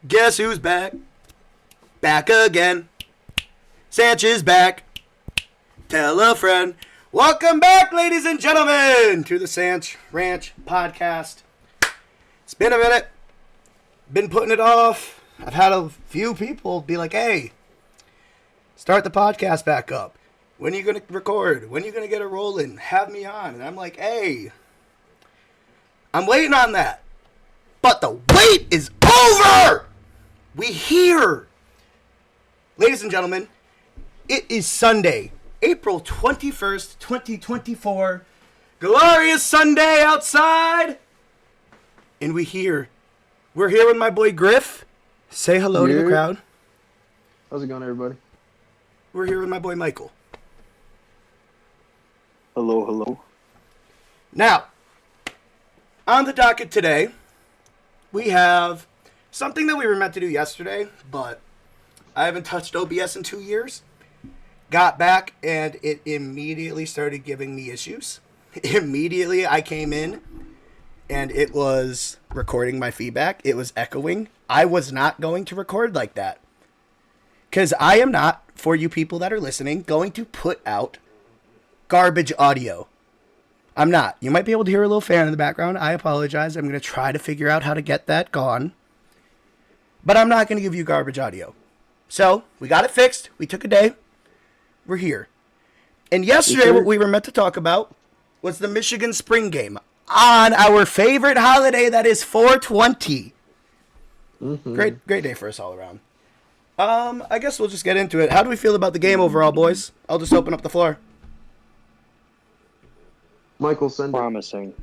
Guess who's back? Back again. Sanch is back. Tell a friend. Welcome back, ladies and gentlemen, to the Sanch Ranch podcast. It's been a minute. Been putting it off. I've had a few people be like, hey, start the podcast back up. When are you going to record? When are you going to get it rolling? Have me on. And I'm like, hey, I'm waiting on that. But the wait is over. We here. Ladies and gentlemen, it is Sunday, April 21st, 2024. Glorious Sunday outside. And we're here with my boy Griff. Say hello to the crowd. How's it going, everybody? We're here with my boy Michael. Hello, hello. Now, on the docket today, we have something that we were meant to do yesterday, but I haven't touched OBS in 2 years. Got back, and it immediately started giving me issues. Immediately, I came in, and it was recording my feedback. It was echoing. I was not going to record like that. Because I am not, for you people that are listening, going to put out garbage audio. I'm not. You might be able to hear a little fan in the background. I apologize. I'm going to try to figure out how to get that gone. But I'm not going to give you garbage audio. So, we got it fixed. We took a day. We're here. And yesterday, what we were meant to talk about was the Michigan spring game on our favorite holiday, that is 420. Mm-hmm. Great day for us all around. I guess we'll just get into it. How do we feel about the game overall, boys? I'll just open up the floor. Michael, send promising.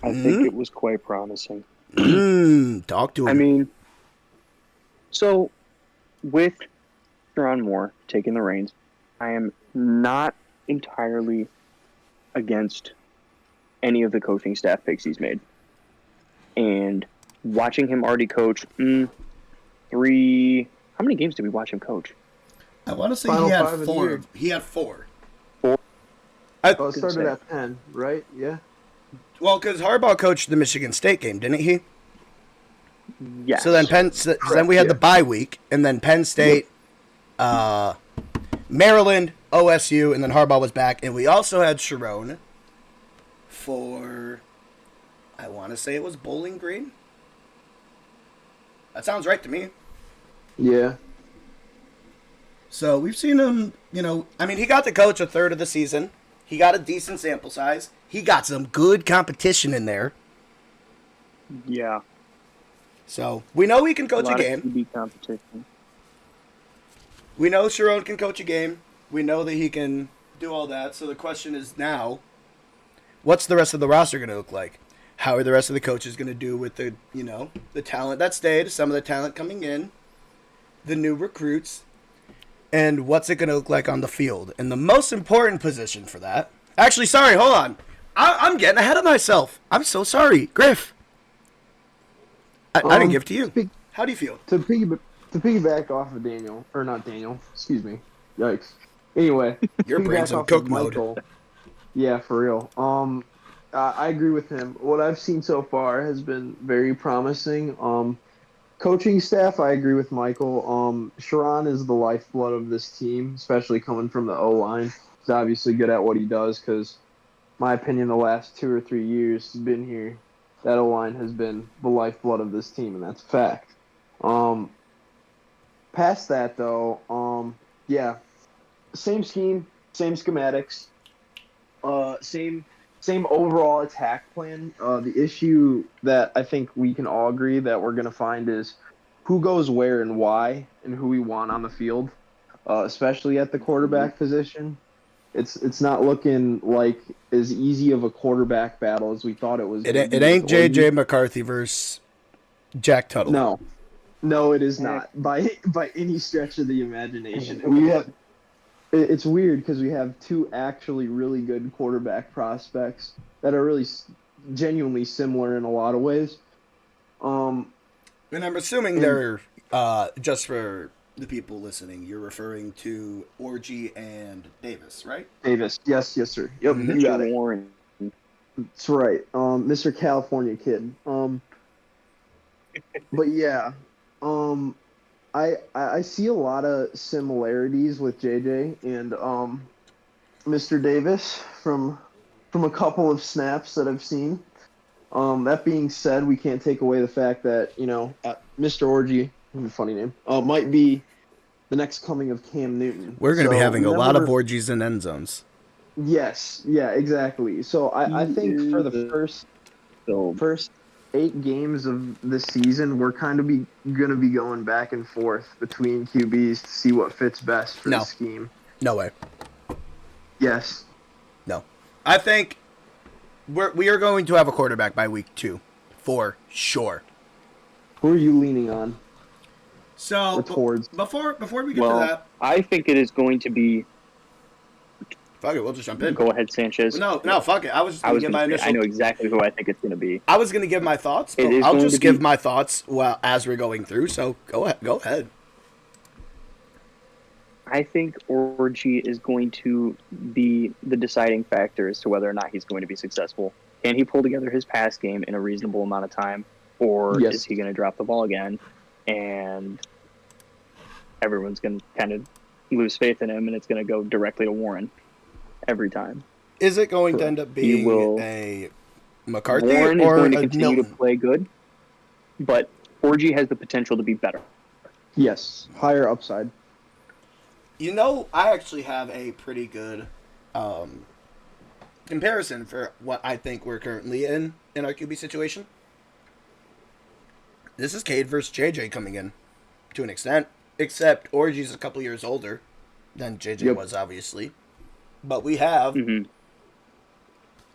I think it was quite promising. Talk to him. I mean, so with Sharon Moore taking the reins, I am not entirely against any of the coaching staff picks he's made. And watching him already coach how many games did we watch him coach? I want to say he had 4. He had 4. It started at 10, right? Yeah. Well, because Harbaugh coached the Michigan State game, didn't he? Yes. So then then we had the bye week, and then Penn State, Maryland, OSU, and then Harbaugh was back. And we also had Sharon for, I want to say it was Bowling Green. That sounds right to me. Yeah. So we've seen him, he got to coach a third of the season. He got a decent sample size. He got some good competition in there. Yeah. So we know he can coach a game. QB competition. We know Sharon can coach a game. We know that he can do all that. So the question is now, what's the rest of the roster going to look like? How are the rest of the coaches going to do with the, the talent that stayed, some of the talent coming in, the new recruits, and what's it going to look like on the field? And the most important position for that... Actually, sorry, hold on. I'm getting ahead of myself. I'm so sorry. Griff. I didn't give it to you. How do you feel? To piggyback off of Daniel, or not Daniel, excuse me. Yikes. Anyway. Your brain's in cook mode. Yeah, for real. I agree with him. What I've seen so far has been very promising. Coaching staff, I agree with Michael. Sharon is the lifeblood of this team, especially coming from the O-line. He's obviously good at what he does because, my opinion, the last 2 or 3 years he's been here, that O-line has been the lifeblood of this team, and that's a fact. Past that, though, same scheme, same schematics, same overall attack plan. The issue that I think we can all agree that we're going to find is who goes where and why and who we want on the field, especially at the quarterback position. It's not looking like as easy of a quarterback battle as we thought it was. It ain't J.J. McCarthy versus Jack Tuttle. No, it is not by any stretch of the imagination. It's weird because we have 2 actually really good quarterback prospects that are really genuinely similar in a lot of ways. And I'm assuming they're, just for the people listening, you're referring to Orgy and Davis, right? Davis, yes, sir. Yep, you got it. Warren. That's right, Mr. California Kid. But yeah, Um, I see a lot of similarities with JJ and Mr. Davis from a couple of snaps that I've seen. That being said, we can't take away the fact that Mr. Orgy, funny name, might be the next coming of Cam Newton. We're going to be So having we a lot of never. orgies and end zones. Yes, yeah, exactly. So I He think for is the the first build. first 8 games of the season, we're kind of gonna be going back and forth between QBs to see what fits best for the No. scheme. No way. Yes. No. I think we are going to have a quarterback by week 2. For sure. Who are you leaning on? So, Or towards? before we get to Well, that, I think it is going to be. fuck it, we'll just jump in. Go ahead, Sanchez. No, fuck it. I was just going to give my initial. I know exactly who I think it's going to be. I was going to give my thoughts, but It is I'll going just to give be- my thoughts as we're going through. So go ahead. I think Orgy is going to be the deciding factor as to whether or not he's going to be successful. Can he pull together his pass game in a reasonable amount of time, or Yes. is he going to drop the ball again and everyone's going to kind of lose faith in him and it's going to go directly to Warren every time? Is it going to end up being will- a McCarthy Warren is or going to a continue Milton? to play good, but Orgy has the potential to be better. Yes, higher upside. You know, I actually have a pretty good comparison for what I think we're currently in our QB situation. This is Cade versus JJ coming in to an extent, except Orgy's a couple years older than JJ was, obviously. But we have... Mm-hmm.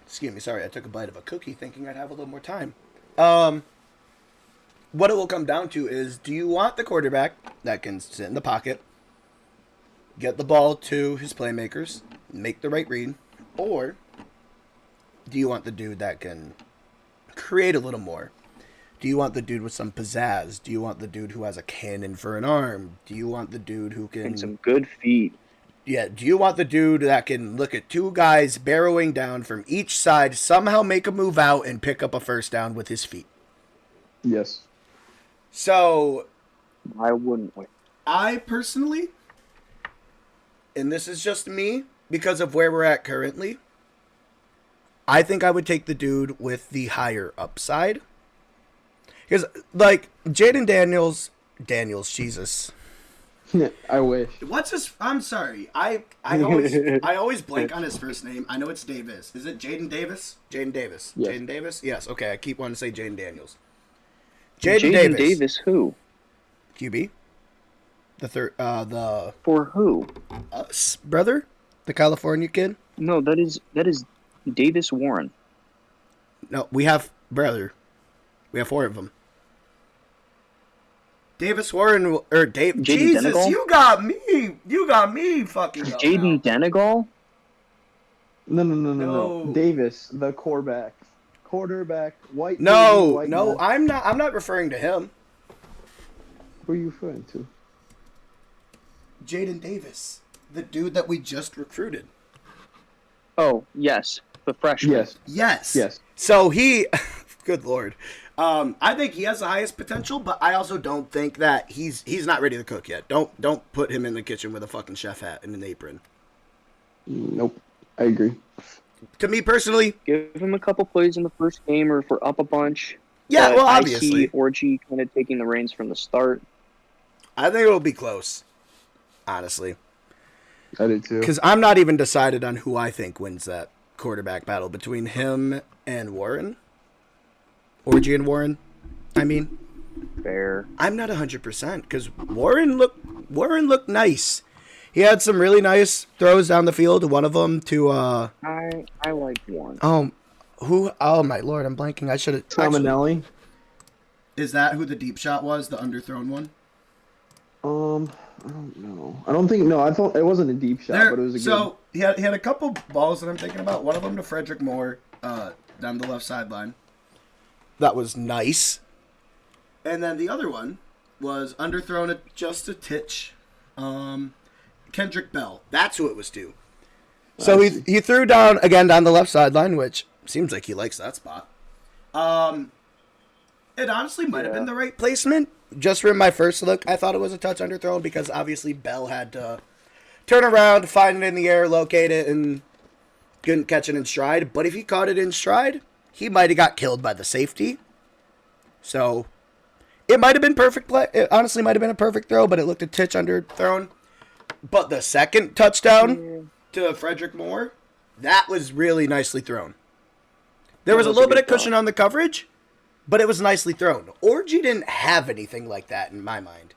Excuse me, sorry, I took a bite of a cookie thinking I'd have a little more time. What it will come down to is, do you want the quarterback that can sit in the pocket, get the ball to his playmakers, make the right read, or do you want the dude that can create a little more? Do you want the dude with some pizzazz? Do you want the dude who has a cannon for an arm? Do you want the dude who can... And some good feet. Yeah, do you want the dude that can look at two guys barreling down from each side, somehow make a move out, and pick up a first down with his feet? Yes. So, Why wouldn't we? I personally, and this is just me, because of where we're at currently, I think I would take the dude with the higher upside. Because, like, Jaden Daniels, Jesus. I wish. What's his? I'm sorry. I always blank on his first name. I know it's Davis. Is it Jaden Davis? Jaden Davis. Yes. Jaden Davis. Yes. Okay. I keep wanting to say Jaden Daniels. Jaden Davis, who? QB. The third. The For who? us brother, the California kid. No, that is Davis Warren. No, we have brother. We have 4 of them. Davis Warren or Dave. Jaden Jesus, Denegal? you got me fucking up Jaden now. Denegal? No. No. Davis, the quarterback, white. No, white no, man. I'm not referring to him. Who are you referring to? Jaden Davis, the dude that we just recruited. Oh, yes. The freshman. Yes. Yes. So he, good lord, I think he has the highest potential, but I also don't think that he's not ready to cook yet. Don't put him in the kitchen with a fucking chef hat and an apron. Nope. I agree. To me personally, Give him a couple plays in the first game, or if we're up a bunch. yeah, But well, I obviously, see Orgy kind of taking the reins from the start. I think it'll be close. Honestly, I did too. because I'm not even decided on who I think wins that quarterback battle between him and Warren. Orgy and Warren. I mean, Fair. I'm not 100% because Warren looked nice. He had some really nice throws down the field. One of them to I like Warren. who? Oh my lord, I'm blanking. I should have. Tominelli. Is that who the deep shot was? The underthrown one. I don't know. I don't think. No, I thought it wasn't a deep shot, but it was a good. So he had a couple balls that I'm thinking about. One of them to Frederick Moore, down the left sideline. That was nice. And then the other one was underthrown at just a titch. Kendrick Bell. That's who it was to. So he threw down again down the left sideline, which seems like he likes that spot. It honestly might have been the right placement. just from my first look, I thought it was a touch underthrown because obviously Bell had to turn around, find it in the air, locate it, and couldn't catch it in stride. But if he caught it in stride, he might have got killed by the safety. So it might have been perfect play. It honestly might have been a perfect throw, but it looked a titch underthrown. But the second touchdown to Frederick Moore, that was really nicely thrown. There was a little bit of cushion on the coverage, but it was nicely thrown. Orgy didn't have anything like that in my mind.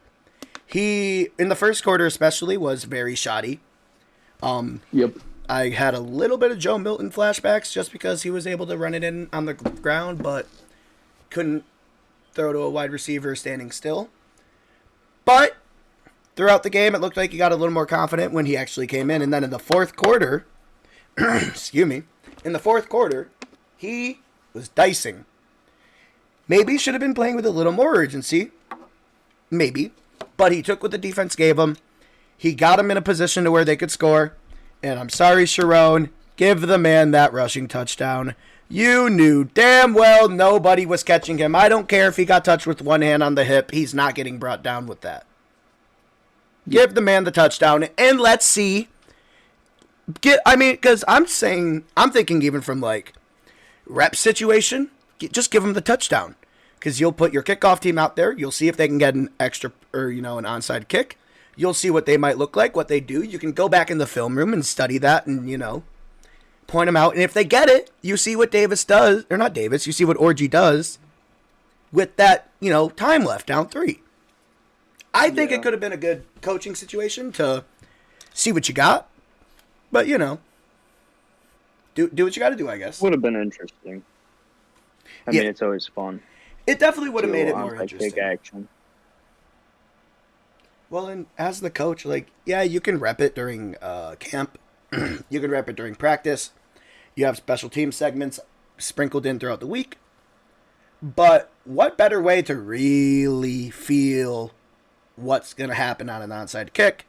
He, in the first quarter especially, was very shoddy. Yep. I had a little bit of Joe Milton flashbacks just because he was able to run it in on the ground, but couldn't throw to a wide receiver standing still. But throughout the game, it looked like he got a little more confident when he actually came in. And then in the fourth quarter, excuse me, in the fourth quarter, he was dicing. Maybe should have been playing with a little more urgency. Maybe. But he took what the defense gave him. He got him in a position to where they could score. And I'm sorry, Sharon, give the man that rushing touchdown. You knew damn well nobody was catching him. I don't care if he got touched with one hand on the hip. He's not getting brought down with that. Give the man the touchdown, and let's see. Because I'm thinking even from like rep situation, just give him the touchdown. Because you'll put your kickoff team out there. You'll see if they can get an extra or an onside kick. You'll see what they might look like, what they do. You can go back in the film room and study that and, point them out. And if they get it, you see what Davis does. Or not Davis. You see what Orgy does with that, time left down 3. I think it could have been a good coaching situation to see what you got. But, do what you got to do, I guess. Would have been interesting. I mean, it's always fun. It definitely would have made it more interesting. Big action. Well, and as the coach, you can rep it during camp. You can rep it during practice. You have special team segments sprinkled in throughout the week. But what better way to really feel what's going to happen on an onside kick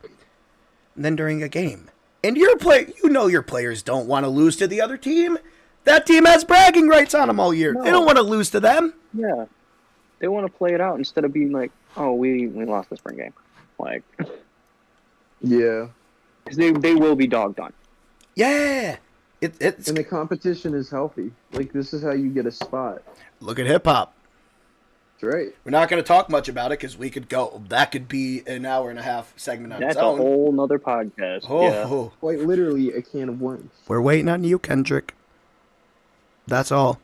than during a game? And your players don't want to lose to the other team. That team has bragging rights on them all year. No. They don't want to lose to them. Yeah. They want to play it out instead of being like, oh, we lost the spring game. Yeah. Because they will be dogged on. Yeah. It's and the competition is healthy. This is how you get a spot. Look at hip-hop. That's right. We're not going to talk much about it because we could go. That could be an hour and a half segment on its own. That's a whole nother podcast. Oh. Quite literally a can of worms. We're waiting on you, Kendrick. That's all.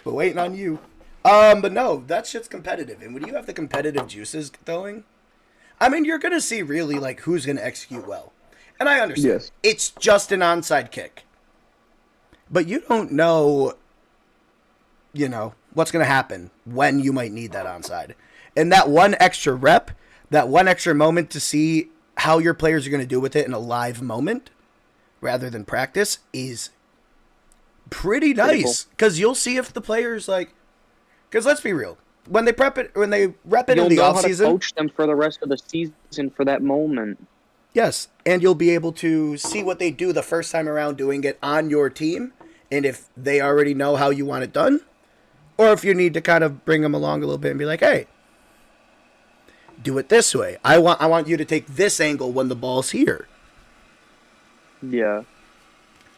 We're waiting on you. But no, that shit's competitive. And when you have the competitive juices going, you're going to see really, who's going to execute well. And I understand. Yes. It's just an onside kick. But you don't know, what's going to happen when you might need that onside. And that one extra rep, that one extra moment to see how your players are going to do with it in a live moment rather than practice is pretty nice. Because you'll see if the players, because let's be real. When they rep it in the offseason, you'll know how to coach them for the rest of the season for that moment. Yes, and you'll be able to see what they do the first time around doing it on your team, and if they already know how you want it done, or if you need to kind of bring them along a little bit and be like, hey, do it this way. I want you to take this angle when the ball's here. Yeah.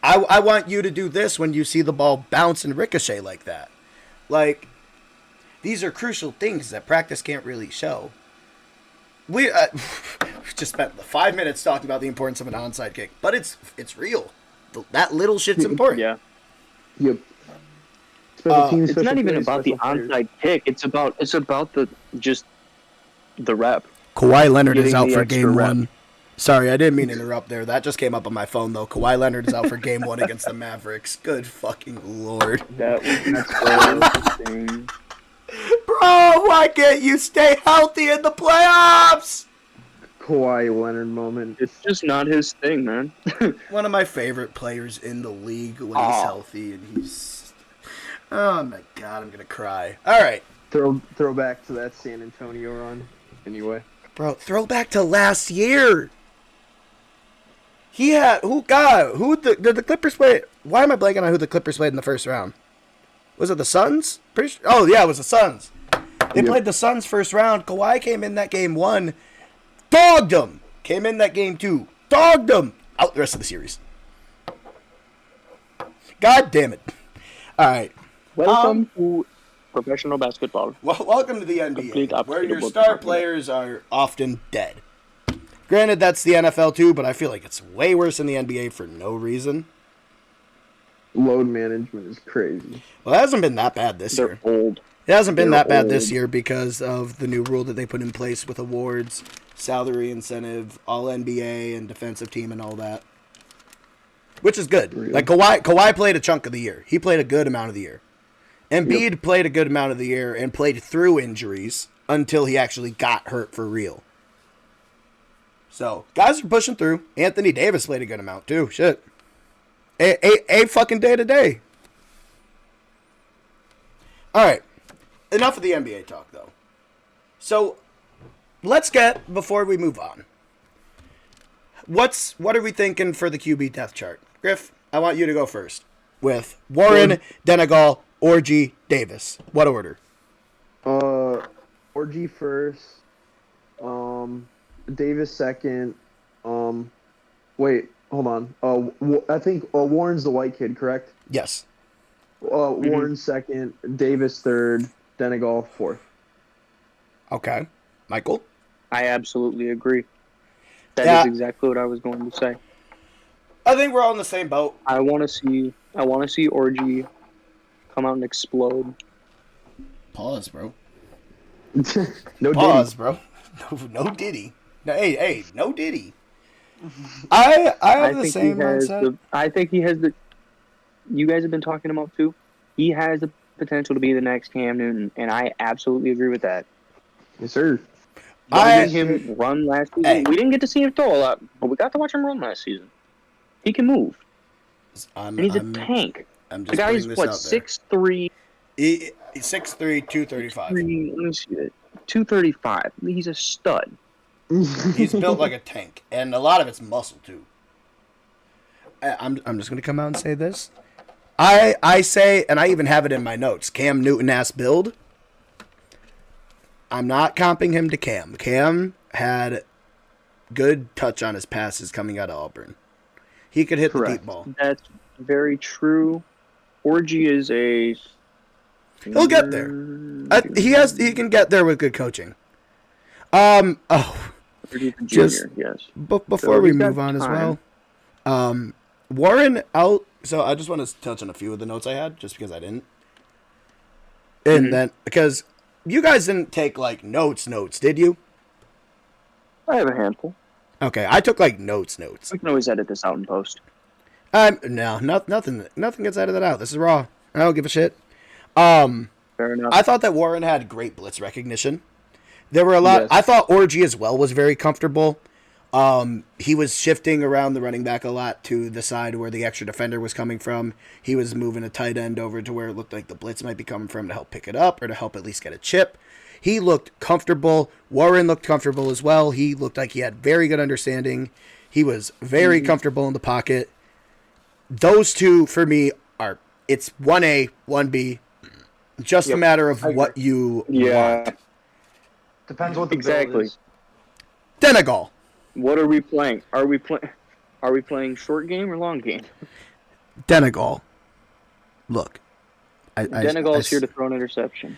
I want you to do this when you see the ball bounce and ricochet like that. These are crucial things that practice can't really show. We just spent 5 minutes talking about the importance of an onside kick, but it's real. That little shit's important. Yeah. Yep. It's not even about the onside kick. It's about the rep. Kawhi Leonard is out for game 1. Sorry, I didn't mean to interrupt there. That just came up on my phone, though. Kawhi Leonard is out for game 1 against the Mavericks. Good fucking Lord. That's so interesting. Bro, why can't you stay healthy in the playoffs? Kawhi Leonard moment. It's just not his thing, man. One of my favorite players in the league when he's healthy, and he's... Oh, my God, I'm going to cry. All right. Throw back to that San Antonio run, anyway. Bro, throw back to last year. He had... Did the Clippers play... Why am I blanking on who the Clippers played in the first round? Was it the Suns? Oh, yeah, it was the Suns. They played the Suns first round. Kawhi came in that game 1, dogged them. Came in that game 2, dogged them. Out the rest of the series. God damn it. All right. Welcome to professional basketball. Well, welcome to the Complete NBA, where your upgradable star technology. players are often dead. Granted, that's the NFL too, but I feel like it's way worse in the NBA for no reason. Load management is crazy. Well, it hasn't been that bad this year. They're old. It hasn't been They're that bad this old. year because of the new rule that they put in place with awards, salary incentive, all NBA and defensive team and all that. Which is good. Really? Like Kawhi played a chunk of the year. He played a good amount of the year. Embiid played a good amount of the year and played through injuries until he actually got hurt for real. So, guys are pushing through. Anthony Davis played a good amount too. Shit. A fucking day to day. All right. Enough of the NBA talk, though. So, let's get, before we move on, what are we thinking for the QB depth chart? Griff, I want you to go first. With Warren, Denegal, Orgy, Davis. What order? Orgy first. Davis second. Wait, hold on. I think Warren's the white kid, correct? Yes. Warren second, Davis third, Denegal fourth. Okay. Michael? I absolutely agree. That is exactly what I was going to say. I think we're all in the same boat. I want to see Orgy come out and explode. Pause, bro. No Pause, bro. No Diddy. No, hey, no Diddy. I have the same mindset. I think he has the. You guys have been talking about too. He has the potential to be the next Cam Newton, and I absolutely agree with that. Yes, sir. Watching him run last season, Hey. we didn't get to see him throw a lot, but we got to watch him run last season. He can move, and he's a tank. I'm just The guy's putting this what out there. 6'3", 6'3", 235. let me see it, 235. He's a stud. He's built like a tank, and a lot of it's muscle too. I'm just gonna come out and say this. I say, and I even have it in my notes. Cam Newton-ass build. I'm not comping him to Cam. Cam had good touch on his passes coming out of Auburn. He could hit the deep ball. That's very true. Orgy is a. He'll get there. He can get there with good coaching. Just yes. before So we he's got move on as time. well, Warren out. So I just want to touch on a few of the notes I had, just because I didn't. And then because you guys didn't take like notes, did you? I have a handful. Okay, I took like notes. We can always edit this out in post. No, nothing gets edited out. This is raw. I don't give a shit. Fair enough. I thought that Warren had great blitz recognition. There were a lot. Yes. I thought Orgy as well was very comfortable. He was shifting around the running back a lot to the side where the extra defender was coming from. He was moving a tight end over to where it looked like the blitz might be coming from to help pick it up or to help at least get a chip. He looked comfortable. Warren looked comfortable as well. He looked like he had very good understanding. He was very comfortable in the pocket. Those two, for me, it's 1A, 1B. Just a matter of what you want. Depends what the Exactly. build is. Denegal. What are we playing? Are we playing short game or long game? Denegal. Look. Denegal's here to throw an interception.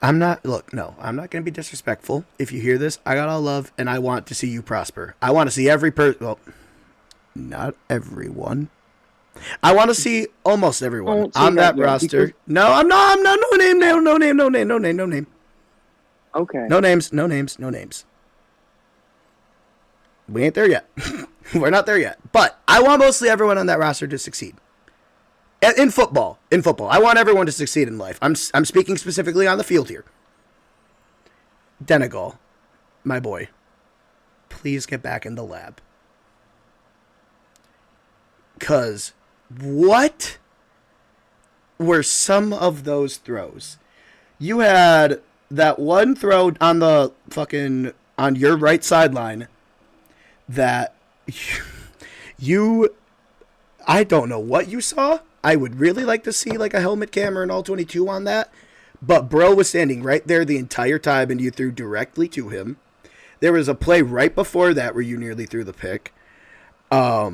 I'm not going to be disrespectful. If you hear this, I got all love, and I want to see you prosper. I want to see every person, well, not everyone. I want to see almost everyone Don't say on that that yet, roster. because- No, I'm not, no name. Okay. No names. We ain't there yet. We're not there yet. But I want mostly everyone on that roster to succeed. In football. I want everyone to succeed in life. I'm speaking specifically on the field here. Denegal, my boy, please get back in the lab. Because what were some of those throws? You had that one throw on the on your right sideline that I don't know what you saw. I would really like to see like a helmet camera and all 22 on that. But bro was standing right there the entire time, and you threw directly to him. There was a play right before that where you nearly threw the pick. There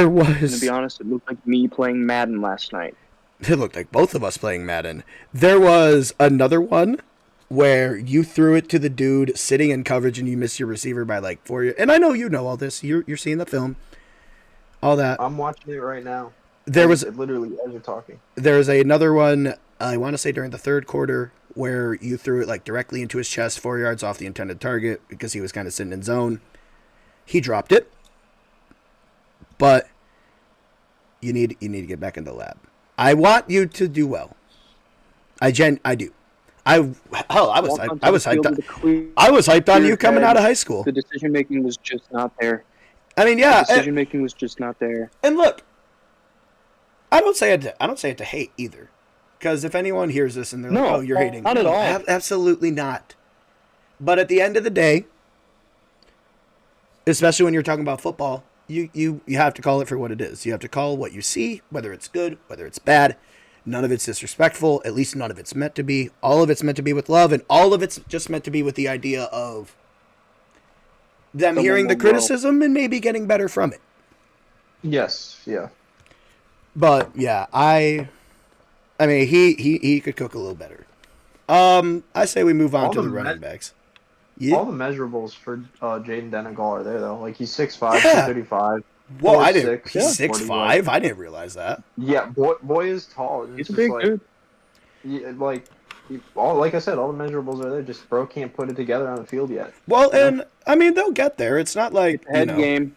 was... To be honest, it looked like me playing Madden last night. It looked like both of us playing Madden. There was another one where you threw it to the dude sitting in coverage and you missed your receiver by like 4 years. And I know you know all this. You're seeing the film. All that. I'm watching it right now. There was literally as you're talking. There was another one, I want to say during the third quarter, where you threw it like directly into his chest, 4 yards off the intended target because he was kind of sitting in zone. He dropped it. But you need to get back in the lab. I want you to do well. I do. I was hyped on you coming out of high school. The decision making was just not there. I mean, yeah, the decision making was just not there. And look, I don't say it to hate either, because if anyone hears this and they're like, "Oh, you're hating," not at all. Absolutely not. But at the end of the day, especially when you're talking about football, you have to call it for what it is. You have to call what you see, whether it's good, whether it's bad. None of it's disrespectful. At least none of it's meant to be. All of it's meant to be with love, and all of it's just meant to be with the idea of them hearing the criticism and maybe getting better from it. Yes, yeah. But yeah, I mean, he could cook a little better. I say we move on to the running backs. Yeah. All the measurables for Jaden Denegal are there though. Like he's 6'5", 235. Whoa, I didn't. 6', He's 6'5". I didn't realize that. Yeah, boy is tall. He's a big dude. Yeah, like I said, all the measurables are there. Just bro can't put it together on the field yet. Well, and I mean they'll get there. It's not like head game.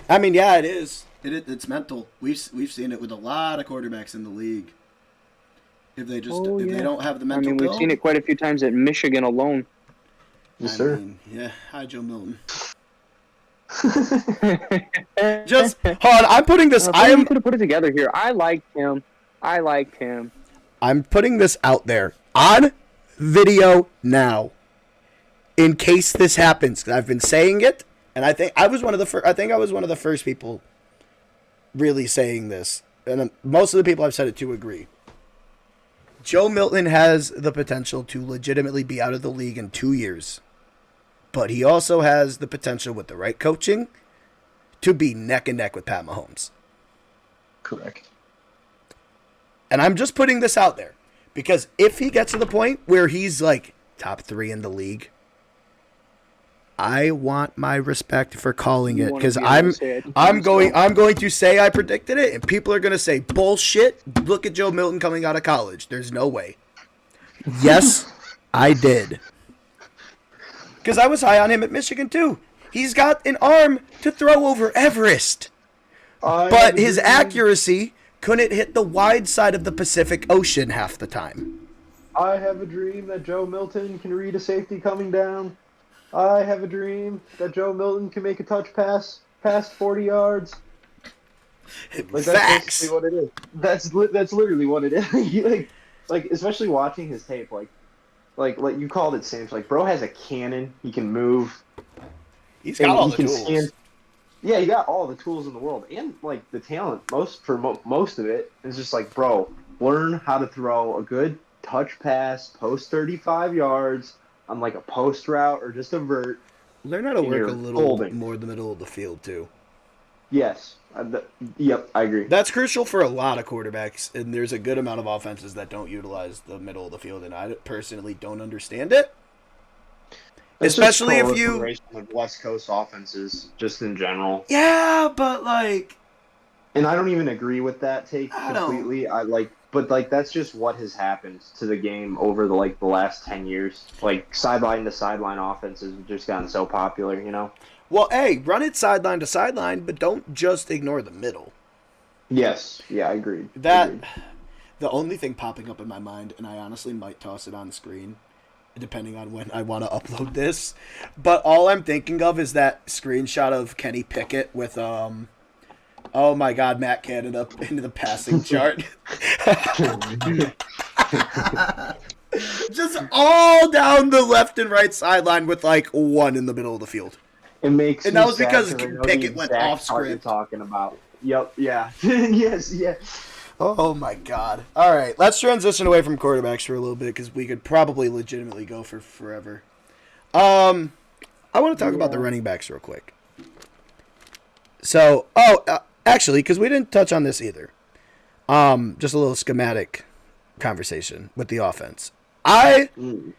I mean, yeah, it is. It's mental. We've seen it with a lot of quarterbacks in the league. If they just they don't have the mental. We've seen it quite a few times at Michigan alone. Yes, sir. Yeah. Hi, Joe Milton. Just hold on. I'm putting this. I am could have put it together here. I liked him. I'm putting this out there on video now, in case this happens. I've been saying it, and I think I was one of the first. I think I was one of the first people really saying this, and most of the people I've said it to agree. Joe Milton has the potential to legitimately be out of the league in 2 years. But he also has the potential with the right coaching to be neck and neck with Pat Mahomes. Correct. And I'm just putting this out there because if he gets to the point where he's like top 3 in the league, I want my respect for calling it because I'm going to say I predicted it and people are going to say bullshit. Look at Joe Milton coming out of college. There's no way. Yes, I did. Because I was high on him at Michigan, too. He's got an arm to throw over Everest. But his accuracy couldn't hit the wide side of the Pacific Ocean half the time. I have a dream that Joe Milton can read a safety coming down. I have a dream that Joe Milton can make a touch pass past 40 yards. Like, that's basically what it is. That's literally what it is. like especially watching his tape, like you called it, Sanch. Like, bro has a cannon. He can move. He's got all the tools. Yeah, he got all the tools in the world, and like the talent. Most of it is just like, bro, learn how to throw a good touch pass, post 35 yards on like a post route or just a vert. Learn how to work a little more in the middle of the field too. Yes. Yep, I agree. That's crucial for a lot of quarterbacks, and there's a good amount of offenses that don't utilize the middle of the field, and I personally don't understand it. Especially if you of West Coast offenses, just in general. Yeah, but like, and I don't even agree with that take completely. But that's just what has happened to the game over the last 10 years. Like sideline to sideline offenses have just gotten so popular, you know. Well, hey, run it sideline to sideline, but don't just ignore the middle. Yes. Yeah, I agree. The only thing popping up in my mind, and I honestly might toss it on screen, depending on when I want to upload this, but all I'm thinking of is that screenshot of Kenny Pickett with, oh my God, Matt Canada into the passing chart. Just all down the left and right sideline with like one in the middle of the field. It makes and that was because Pickett went off script. Talking about. Yep. Yeah. Yes. Yeah. Oh my god. All right, let's transition away from quarterbacks for a little bit because we could probably legitimately go for forever. I want to talk about the running backs real quick. So, actually, because we didn't touch on this either. Just a little schematic conversation with the offense. And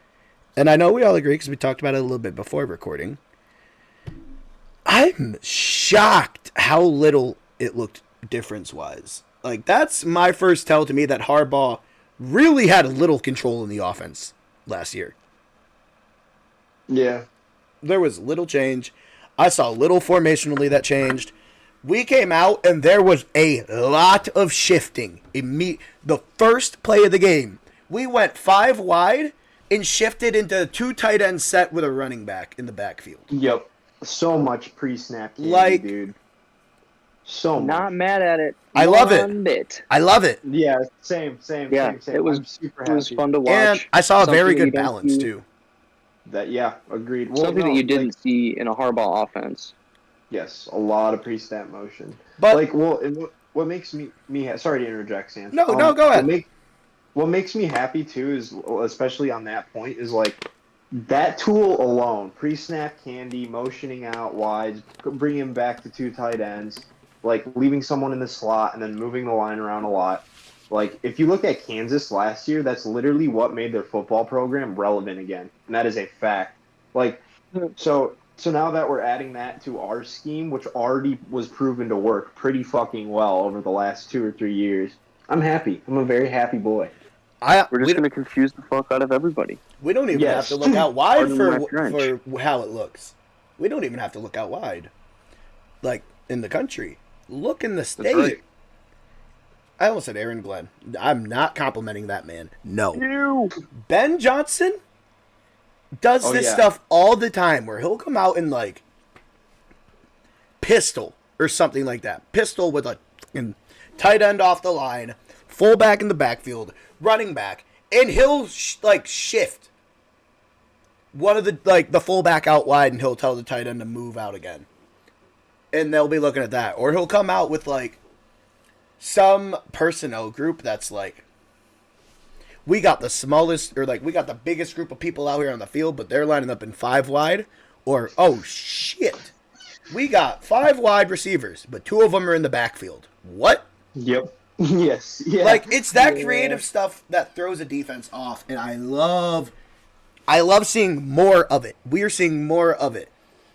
I know we all agree because we talked about it a little bit before recording. I'm shocked how little it looked difference-wise. Like, that's my first tell to me that Harbaugh really had a little control in the offense last year. Yeah. There was little change. I saw little formationally that changed. We came out, and there was a lot of shifting. The first play of the game, we went 5 wide and shifted into a 2 tight end set with a running back in the backfield. Yep. So much pre-snap candy, dude. So much. Not mad at it. I love it. One bit. I love it. Yeah, same. Yeah, same. it was I'm super It happy. was fun to watch. And I saw a very Something good you don't balance, see- too. Agreed. Well, Something no, that you didn't see in a Harbaugh offense. Yes, a lot of pre-snap motion. But What makes me sorry to interject, Sanch. No, go ahead. What makes me happy too is, especially on that point, is like that tool alone, pre-snap candy, motioning out wides, bringing him back to 2 tight ends, like leaving someone in the slot and then moving the line around a lot. Like, if you look at Kansas last year, that's literally what made their football program relevant again, and that is a fact. Like, so now that we're adding that to our scheme, which already was proven to work pretty fucking well over the last 2 or 3 years, I'm happy. I'm a very happy boy. We're just going to confuse the fuck out of everybody. We don't even have to look out wide for how it looks. We don't even have to look out wide. Like, in the country. Look in the state. Right. I almost said Aaron Glenn. I'm not complimenting that man. No. Ben Johnson does this stuff all the time where he'll come out in, like, pistol or something like that. Pistol with a tight end off the line, fullback in the backfield, running back, and he'll, shift one of the fullback out wide, and he'll tell the tight end to move out again. And they'll be looking at that. Or he'll come out with, like, some personnel group that's like, we got the smallest, or like, we got the biggest group of people out here on the field, but they're lining up in 5 wide. Or, oh shit, we got 5 wide receivers, but 2 of them are in the backfield. What? Yep. Yes. Yeah. Like, it's that creative stuff that throws a defense off, and I love seeing more of it. We're seeing more of it.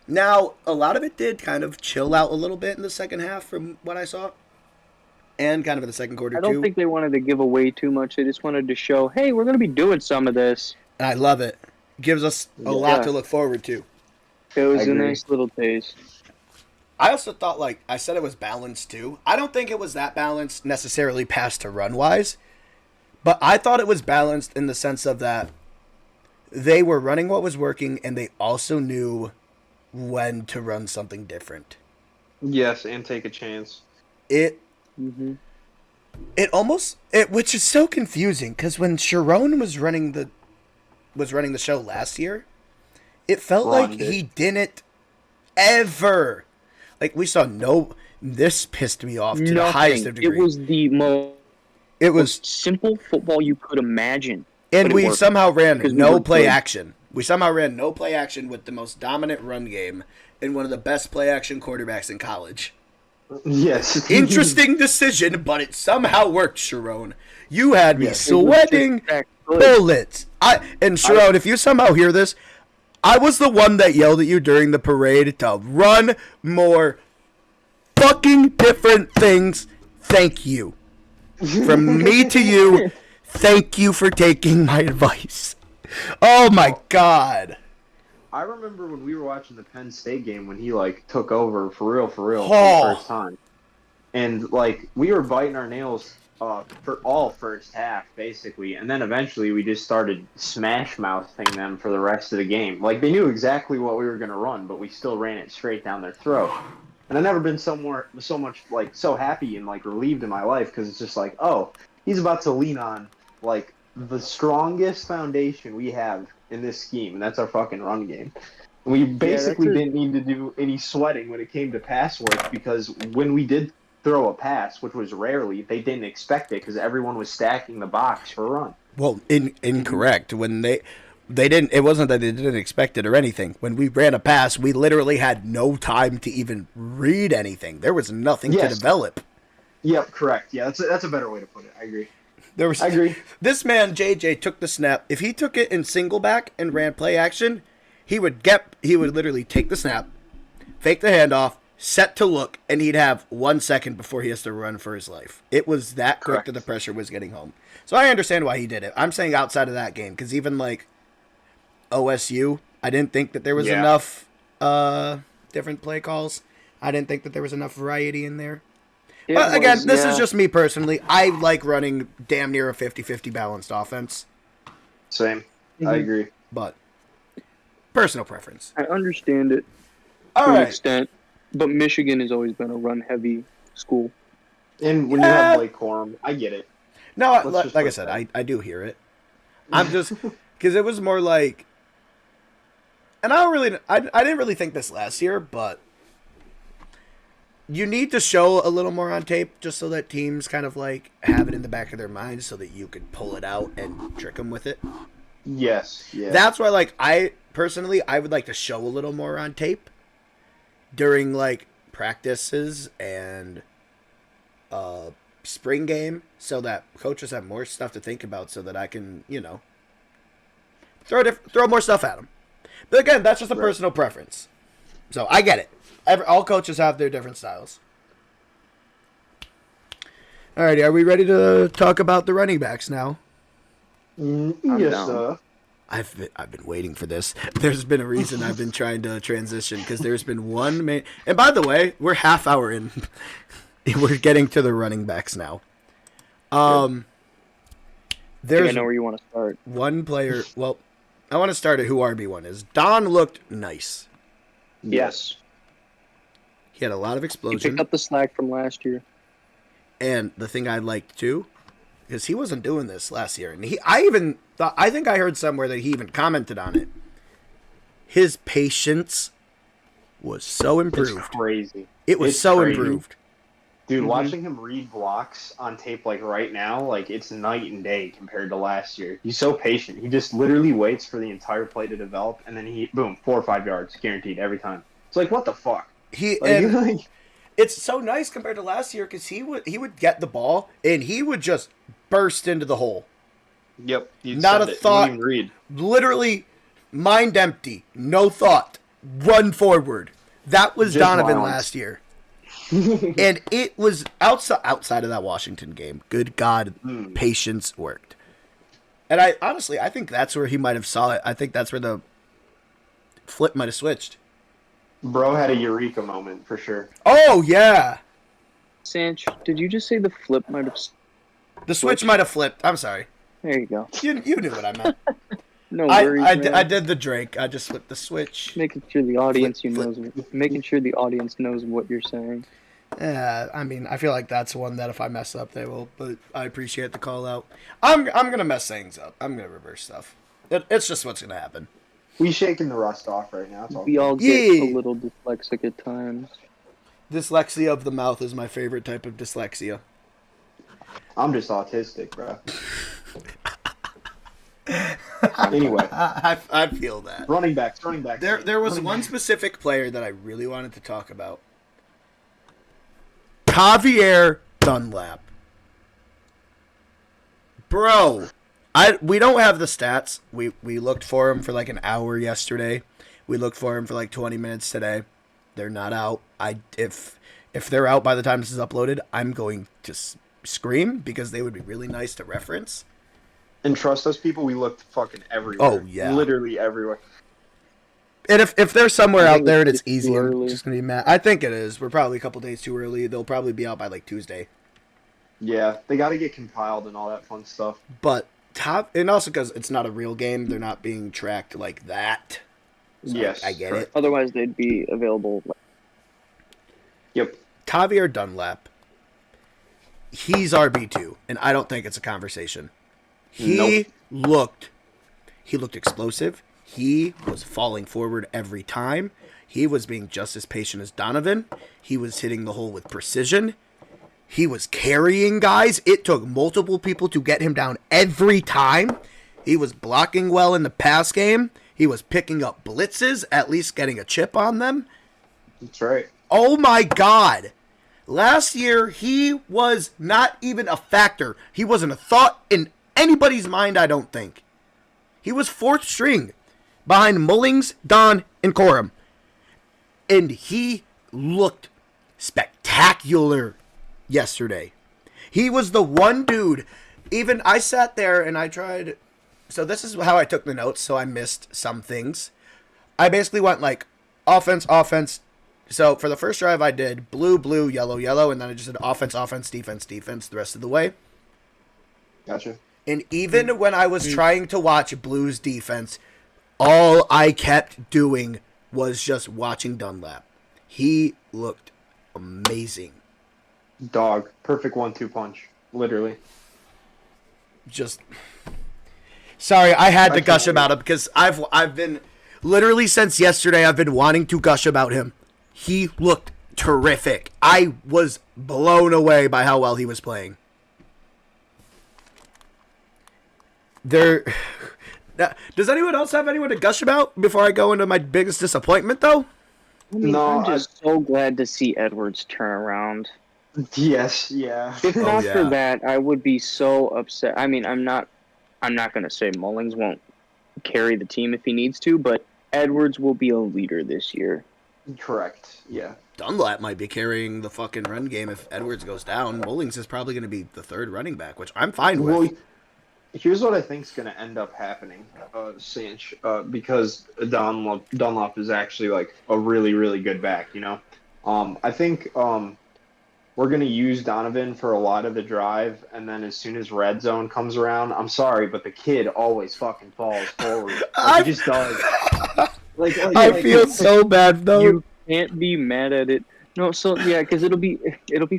Now, a lot of it did kind of chill out a little bit in the second half from what I saw. And kind of in the second quarter, too. I don't think they wanted to give away too much. They just wanted to show, hey, we're going to be doing some of this. And I love it. Gives us a lot to look forward to. It was a nice little taste. I also thought, like, I said it was balanced, too. I don't think it was that balanced necessarily pass to run-wise. But I thought it was balanced in the sense of that they were running what was working, and they also knew when to run something different. Yes, and take a chance. It almost, which is so confusing, because when Sharon was running the show last year, it felt like he didn't ever, like, we saw this pissed me off to the highest of degree. It was the most simple football you could imagine. And we somehow ran no play action. We somehow ran no play action with the most dominant run game and one of the best play action quarterbacks in college. Yes. Interesting decision, but it somehow worked, Sharon. You had me sweating bullets. Sharon, if you somehow hear this, I was the one that yelled at you during the parade to run more fucking different things. Thank you. From me to you, thank you for taking my advice. Oh my God. I remember when we were watching the Penn State game when he, like, took over for real for the first time. And, like, we were biting our nails for all first half, basically. And then eventually we just started smash-mouthing them for the rest of the game. Like, they knew exactly what we were going to run, but we still ran it straight down their throat. And I've never been so much, like, so happy and, like, relieved in my life because it's just like, oh, he's about to lean on, like, the strongest foundation we have in this scheme, and that's our fucking run game. We basically didn't need to do any sweating when it came to pass work because when we did throw a pass, which was rarely. They didn't expect it because everyone was stacking the box for a run. Well, incorrect. When they didn't, it wasn't that they didn't expect it or anything. When we ran a pass, we literally had no time to even read anything. There was nothing to develop. Yep, correct. Yeah, that's a better way to put it. I agree. I agree. This man, JJ, took the snap. If he took it in single back and ran play action, he would literally take the snap, fake the handoff, set to look, and he'd have 1 second before he has to run for his life. It was that quick that the pressure was getting home. So I understand why he did it. I'm saying outside of that game, because even like OSU, I didn't think that there was enough different play calls. I didn't think that there was enough variety in there. But again, this is just me personally. I like running damn near a 50-50 balanced offense. Same. I agree. But personal preference. I understand it to an extent, but Michigan has always been a run-heavy school. And when you have Blake Corum, I get it. No, like I said, I do hear it. I'm just because it was more like, and I didn't really think this last year, but you need to show a little more on tape just so that teams kind of like have it in the back of their minds so that you could pull it out and trick them with it. Yes. Yeah. That's why, like, I would like to show a little more on tape during like practices and spring game so that coaches have more stuff to think about so that I can, throw more stuff at them. But again, that's just a personal preference. So I get it. All coaches have their different styles. Alrighty, are we ready to talk about the running backs now? Yes, sir. I've been waiting for this. There's been a reason I've been trying to transition because there's been one main. And by the way, we're half hour in. We're getting to the running backs now. There's I know where you want to start. One player. Well, I want to start at who RB1 is. Don looked nice. Yes. He had a lot of explosion. He picked up the slack from last year. And the thing I liked too, because he wasn't doing this last year, and I think I heard somewhere that he even commented on it. His patience was so improved. It's crazy. It was so improved. Dude, watching him read blocks on tape like right now, like it's night and day compared to last year. He's so patient. He just literally waits for the entire play to develop, and then boom, 4 or 5 yards, guaranteed every time. It's like, what the fuck? It's so nice compared to last year because he would get the ball and he would just burst into the hole. Yep. Not a thought. Literally, mind empty, no thought, run forward. That was just Donovan last year. And it was outside of that Washington game. Good God, patience worked. And I think that's where he might have saw it. I think that's where the flip might have switched. Bro had a eureka moment for sure. Oh yeah. Sanch, did you just say the flip might have? The switch might have flipped. I'm sorry. There you go. You knew what I meant. No worries. I did the Drake. I just flipped the switch. Making sure the audience knows what you're saying. Yeah, I mean, I feel like that's one that if I mess up, they will. But I appreciate the call out. I'm gonna mess things up. I'm gonna reverse stuff. It's just what's gonna happen. We shaking the rust off right now. We all get a little dyslexic at times. Dyslexia of the mouth is my favorite type of dyslexia. I'm just autistic, bro. Anyway, I feel that. Running backs. There was one specific player that I really wanted to talk about. Javier Dunlap. Bro, we don't have the stats. We looked for him for like an hour yesterday. We looked for him for like 20 minutes today. They're not out. If they're out by the time this is uploaded, I'm going to scream because they would be really nice to reference. And trust us, people, we looked fucking everywhere. Oh, yeah. Literally everywhere. And if they're somewhere out there and it's easy, I'm just going to be mad. I think it is. We're probably a couple days too early. They'll probably be out by like Tuesday. Yeah, they got to get compiled and all that fun stuff. But and also because it's not a real game, they're not being tracked like that. So yes. I get it. Otherwise, they'd be available. Yep. Javier Dunlap. He's RB2, and I don't think it's a conversation. He looked explosive. He was falling forward every time. He was being just as patient as Donovan. He was hitting the hole with precision. He was carrying guys. It took multiple people to get him down every time. He was blocking well in the pass game. He was picking up blitzes, at least getting a chip on them. That's right. Oh my God. Last year, he was not even a factor. He wasn't a thought in anybody's mind, I don't think. He was fourth string behind Mullings, Don, and Corum. And he looked spectacular yesterday. He was the one dude. Even I sat there and I tried. So this is how I took the notes, so I missed some things. I basically went like offense, offense. So for the first drive I did blue, blue, yellow, yellow, and then I just did offense, offense, defense, defense the rest of the way. Gotcha. And even when I was trying to watch Blues defense, all I kept doing was just watching Dunlap. He looked amazing. Dog. Perfect 1-2 punch. Literally. Just sorry, I had to gush about him because I've been literally since yesterday I've been wanting to gush about him. He looked terrific. I was blown away by how well he was playing. Does anyone else have anyone to gush about before I go into my biggest disappointment, though? I mean, I'm just so glad to see Edwards turn around. Yes, yeah. If not for that, I would be so upset. I mean, I'm not going to say Mullings won't carry the team if he needs to, but Edwards will be a leader this year. Correct, yeah. Dunlap might be carrying the fucking run game if Edwards goes down. Mullings is probably going to be the third running back, which I'm fine with. Well, here's what I think is going to end up happening, Sanch, because Dunlop is actually like a really, really good back, you know? I think we're going to use Donovan for a lot of the drive, and then as soon as red zone comes around, I'm sorry, but the kid always fucking falls forward. Like, he just does. I feel so bad, though. You can't be mad at it. No, so, yeah, because it'll be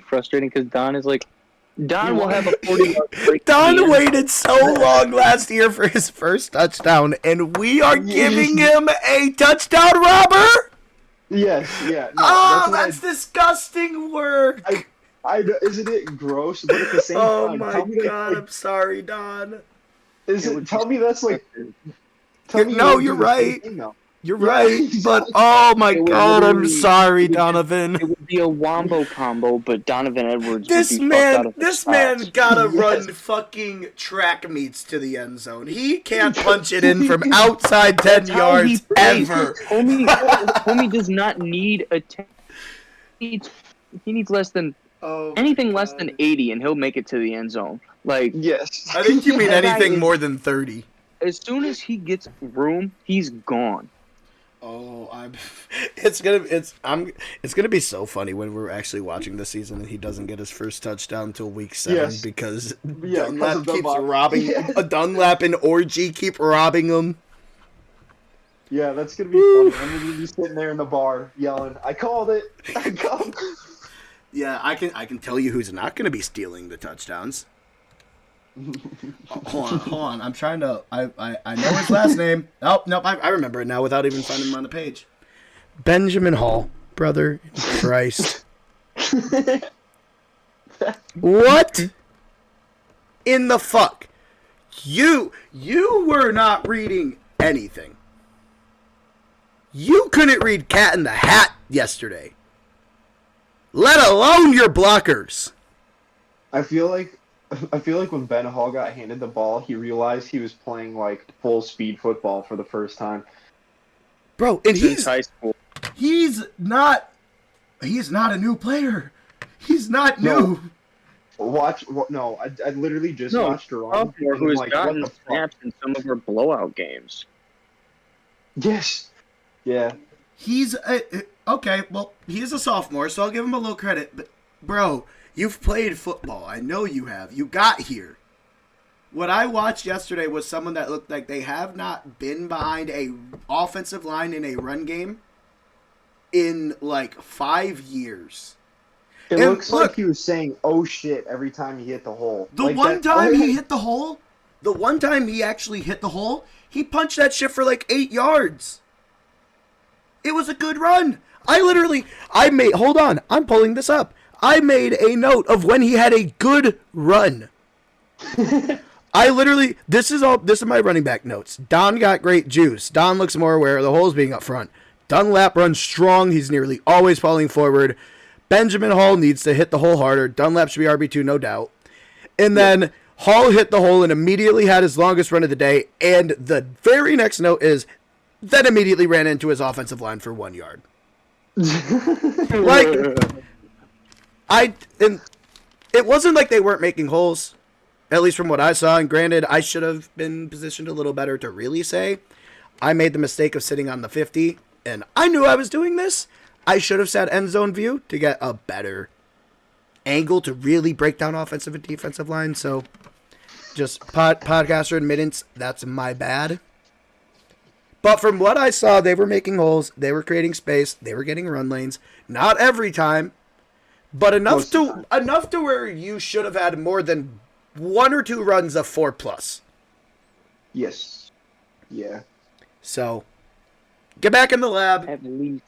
frustrating because Don will have a 40-yard break. Don waited so long last year for his first touchdown, and we are giving him a touchdown robber? Yes, yeah. No, that's disgusting work. Isn't it gross? But at the same time, oh my God, I'm sorry, Don. Tell me that's like. No, you're right. You're right, but oh my God, I'm sorry, Donovan. It would be a wombo combo, but Donovan Edwards. This man gotta run fucking track meets to the end zone. He can't punch it in from outside 10 yards ever. Homie does not need a 10. He needs less than anything less than 80, and he'll make it to the end zone. Like yes, I think you mean anything more than 30. As soon as he gets room, he's gone. Oh, it's gonna be so funny when we're actually watching this season and he doesn't get his first touchdown until week 7 because Dunlap keeps robbing Dunlap and Orgy keep robbing him. Yeah, that's gonna be funny. I'm gonna be sitting there in the bar yelling, "I called it! I called it!" Yeah, I can tell you who's not gonna be stealing the touchdowns. Hold on. I'm trying to. I know his last name. Oh nope, I remember it now without even finding him on the page. Benjamin Hall, brother Christ. What in the fuck? You were not reading anything. You couldn't read Cat in the Hat yesterday. Let alone your blockers. I feel like when Ben Hall got handed the ball, he realized he was playing like full speed football for the first time. Bro, and Since high school. He's not a new player. He's not new. I literally just watched her on. Who has gotten snaps in some of her blowout games. Yes. Yeah. He's okay, well, he's a sophomore, so I'll give him a little credit, but bro, you've played football. I know you have. You got here. What I watched yesterday was someone that looked like they have not been behind a offensive line in a run game in like 5 years. It looks like he was saying, "Oh shit," every time he hit the hole. The one time he hit the hole, the one time he actually hit the hole, he punched that shit for like 8 yards. It was a good run. Hold on, I'm pulling this up. I made a note of when he had a good run. I literally, this is my running back notes. Don got great juice. Don looks more aware of the holes being up front. Dunlap runs strong. He's nearly always falling forward. Benjamin Hall needs to hit the hole harder. Dunlap should be RB2, no doubt. And then Hall hit the hole and immediately had his longest run of the day. And the very next note is, then immediately ran into his offensive line for 1 yard. And it wasn't like they weren't making holes, at least from what I saw. And granted, I should have been positioned a little better to really say. I made the mistake of sitting on the 50, and I knew I was doing this. I should have sat end zone view to get a better angle to really break down offensive and defensive line. So, just podcaster admittance, that's my bad. But from what I saw, they were making holes, they were creating space, they were getting run lanes. Not every time, but enough to where you should have had more than 1 or 2 runs of 4+. Yes. Yeah. So, get back in the lab. At least.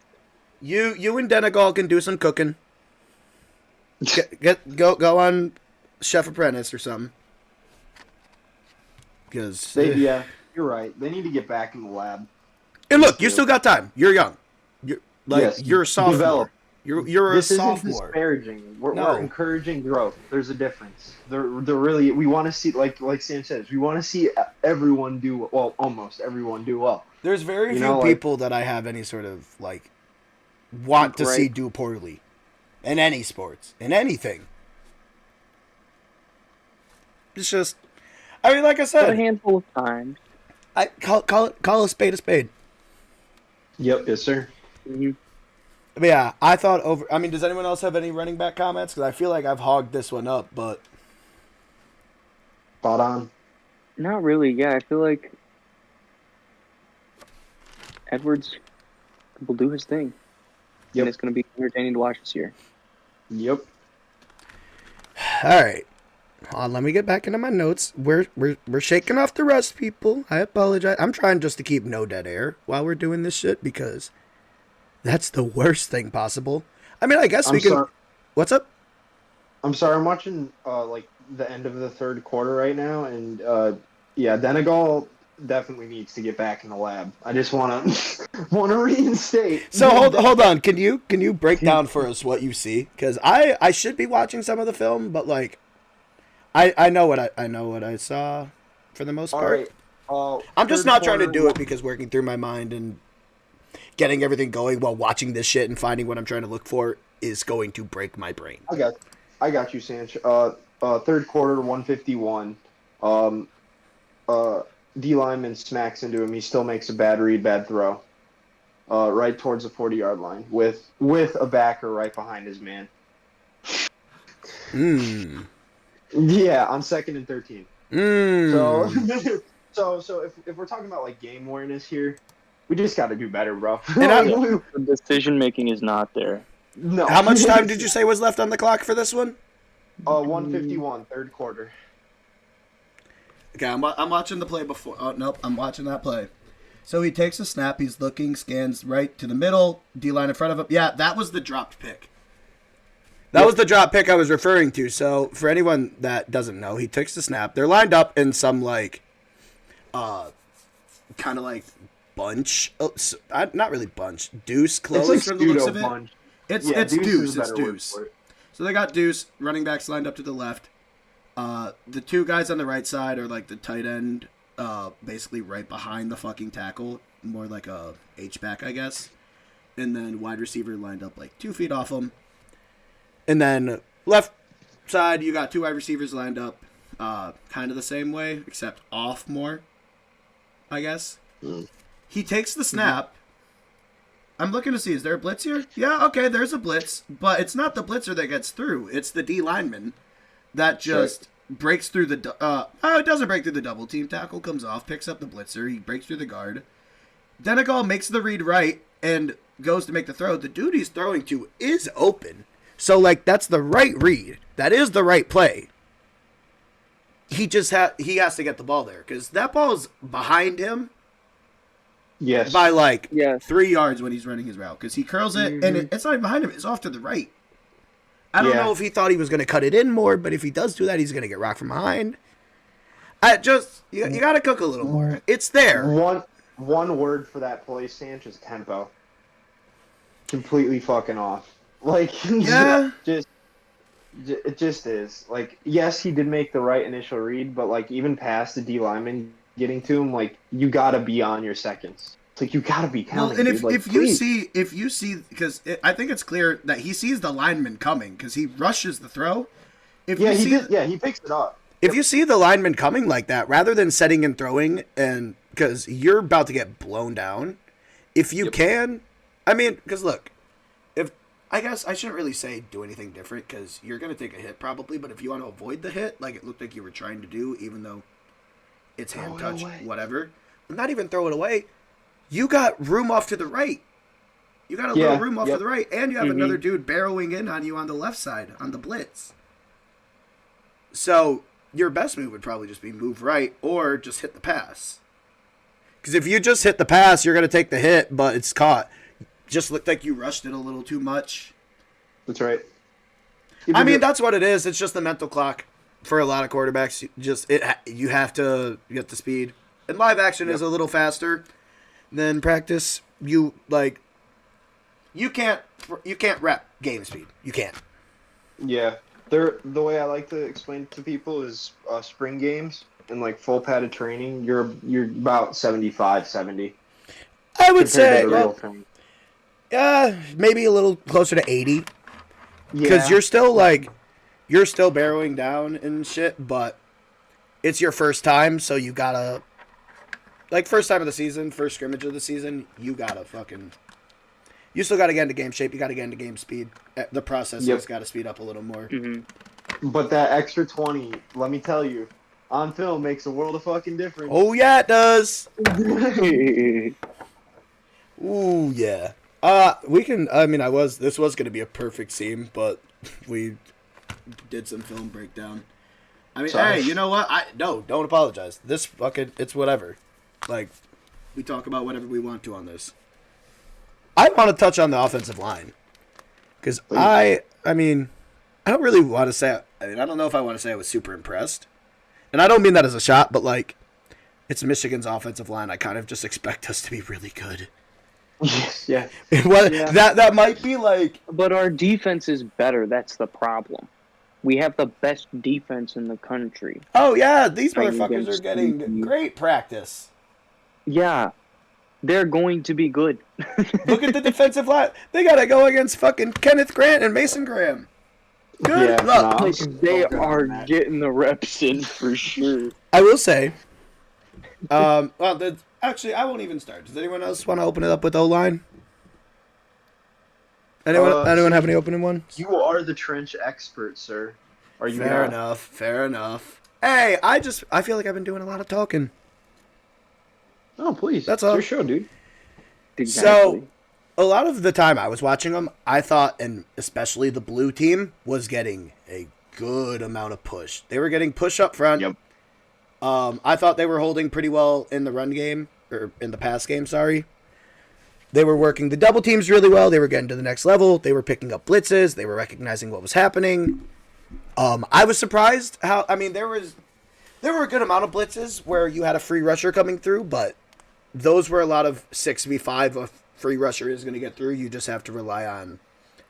You and Denegal can do some cooking. Go on Chef Apprentice or something. Because yeah, you're right. They need to get back in the lab. And look, you still got time. You're young. You're a sophomore. Develop. You're This a isn't sophomore. disparaging. We're No. encouraging growth. There's a difference. They're really. We want to see, like Sam says, we want to see everyone do well. Almost everyone do well. There's very You few know, like- people that I have any sort of want to see Right. do poorly in any sports, in anything. It's just, I mean, like I But a said, handful of times. I call a spade a spade. Yep. Yes, sir. Mhm. But yeah, I thought over. I mean, does anyone else have any running back comments? Because I feel like I've hogged this one up, but Spot on. Not really. Yeah, I feel like Edwards will do his thing. Yep. And it's going to be entertaining to watch this year. Yep. all right. Let me get back into my notes. We're shaking off the rust, people. I apologize. I'm trying just to keep no dead air while we're doing this shit because that's the worst thing possible. I mean, I guess we can. Sorry. What's up? I'm sorry. I'm watching the end of the third quarter right now, and Denegal definitely needs to get back in the lab. I just want to reinstate. So hold on. Can you break down for us what you see? Because I should be watching some of the film, but I know what I saw for the most All part. right. I'm just third not trying to quarter, do it because working through my mind and getting everything going while watching this shit and finding what I'm trying to look for is going to break my brain. I got you, Sanch. Third quarter, 151. D lineman smacks into him. He still makes a bad read, bad throw. Right towards the 40-yard line with a backer right behind his man. Yeah, on 2nd and 13. So if we're talking about game awareness here, we just got to do better, bro. The decision making is not there. No. How much time did you say was left on the clock for this one? 151, third quarter. Okay, I'm watching the play before. Oh, nope, I'm watching that play. So he takes a snap. He's looking, scans right to the middle. D-line in front of him. Yeah, that was the dropped pick. That was the drop pick I was referring to. So for anyone that doesn't know, he takes the snap. They're lined up in some kind of bunch. Oh, not really bunch. Deuce close It's from the looks of it. bunch. It's Deuce deuce. is a It's better word deuce. for it. So they got deuce. Running backs lined up to the left. The two guys on the right side are the tight end, basically right behind the fucking tackle, more like a H-back, I guess. And then wide receiver lined up 2 feet off him. And then left side, you got 2 wide receivers lined up, kind of the same way, except off more, I guess. He takes the snap. I'm looking to see, is there a blitz here? Yeah, okay, there's a blitz, but it's not the blitzer that gets through. It's the D lineman that just breaks through the... it doesn't break through the double team. Tackle comes off, picks up the blitzer. He breaks through the guard. Denegal makes the read right and goes to make the throw. The dude he's throwing to is open. So, that's the right read. That is the right play. He just he has to get the ball there because that ball is behind him. Yes. By Yes. 3 yards when he's running his route because he curls it and it's not even behind him. It's off to the right. I don't Yeah. know if he thought he was going to cut it in more, but if he does do that, he's going to get rocked from behind. You got to cook a little more. It's there. One word for that play, Sanch, is tempo. Completely fucking off. Like, Yeah. it just is. Like, yes, he did make the right initial read, but like even past the D lineman getting to him, like you gotta be on your seconds. It's like you gotta be counting. Well, and dude. Like, if you see, because I think it's clear that he sees the lineman coming because he rushes the throw. he picks it up. If you see the lineman coming like that, rather than setting and throwing, and because you're about to get blown down, if you can, I mean, because look, I guess I shouldn't really say do anything different because you're going to take a hit probably, but if you want to avoid the hit, like it looked like you were trying to do, even though it's hand touch, whatever, not even throw it away, you got room off to the right. You got a little room off to the right, and you have another dude barreling in on you on the left side on the blitz. So your best move would probably just be move right or just hit the pass. Because if you just hit the pass, you're going to take the hit, but it's caught. Just looked like you rushed it a little too much. That's right. I mean, that's what it is. It's just the mental clock for a lot of quarterbacks. You have to get the speed. And live action is a little faster than practice. You can't rep game speed. You can't. Yeah. The way I like to explain it to people is spring games and like full padded training, you're about 75, 70. I would say thing. Maybe a little closer to 80. Because you're still barreling down and shit, but it's your first time, so you gotta, like, first time of the season, first scrimmage of the season, you still gotta get into game shape, you gotta get into game speed. The process has gotta speed up a little more. Mm-hmm. But that extra 20, let me tell you, on film makes a world of fucking difference. Oh yeah, it does. Ooh yeah. This was gonna be a perfect seam, but we did some film breakdown. I mean, Sorry. hey, you know what? Don't apologize. It's whatever. Like, we talk about whatever we want to on this. I want to touch on the offensive line. Because I don't really want to say, I don't know if I want to say I was super impressed. And I don't mean that as a shot, but like, it's Michigan's offensive line. I kind of just expect us to be really good. Yeah. That might be like... But our defense is better. That's the problem. We have the best defense in the country. Oh, yeah. These motherfuckers are getting great practice. Yeah. They're going to be good. Look at the defensive line. They got to go against fucking Kenneth Grant and Mason Graham. Good luck. They are getting the reps in for sure. I will say... Actually, I won't even start. Does anyone else want to open it up with O-line? Anyone have any opening ones? You are the trench expert, sir. Are you? Fair enough. Hey, I feel like I've been doing a lot of talking. Oh, please. That's all. It's your show, dude. Exactly. So, a lot of the time I was watching them, I thought, and especially the blue team, was getting a good amount of push. They were getting push up front. Yep. I thought they were holding pretty well in the run game, or in the pass game, sorry. They were working the double teams really well. They were getting to the next level. They were picking up blitzes. They were recognizing what was happening. I was surprised how, there were a good amount of blitzes where you had a free rusher coming through, but those were a lot of 6v5. A free rusher is going to get through. You just have to rely on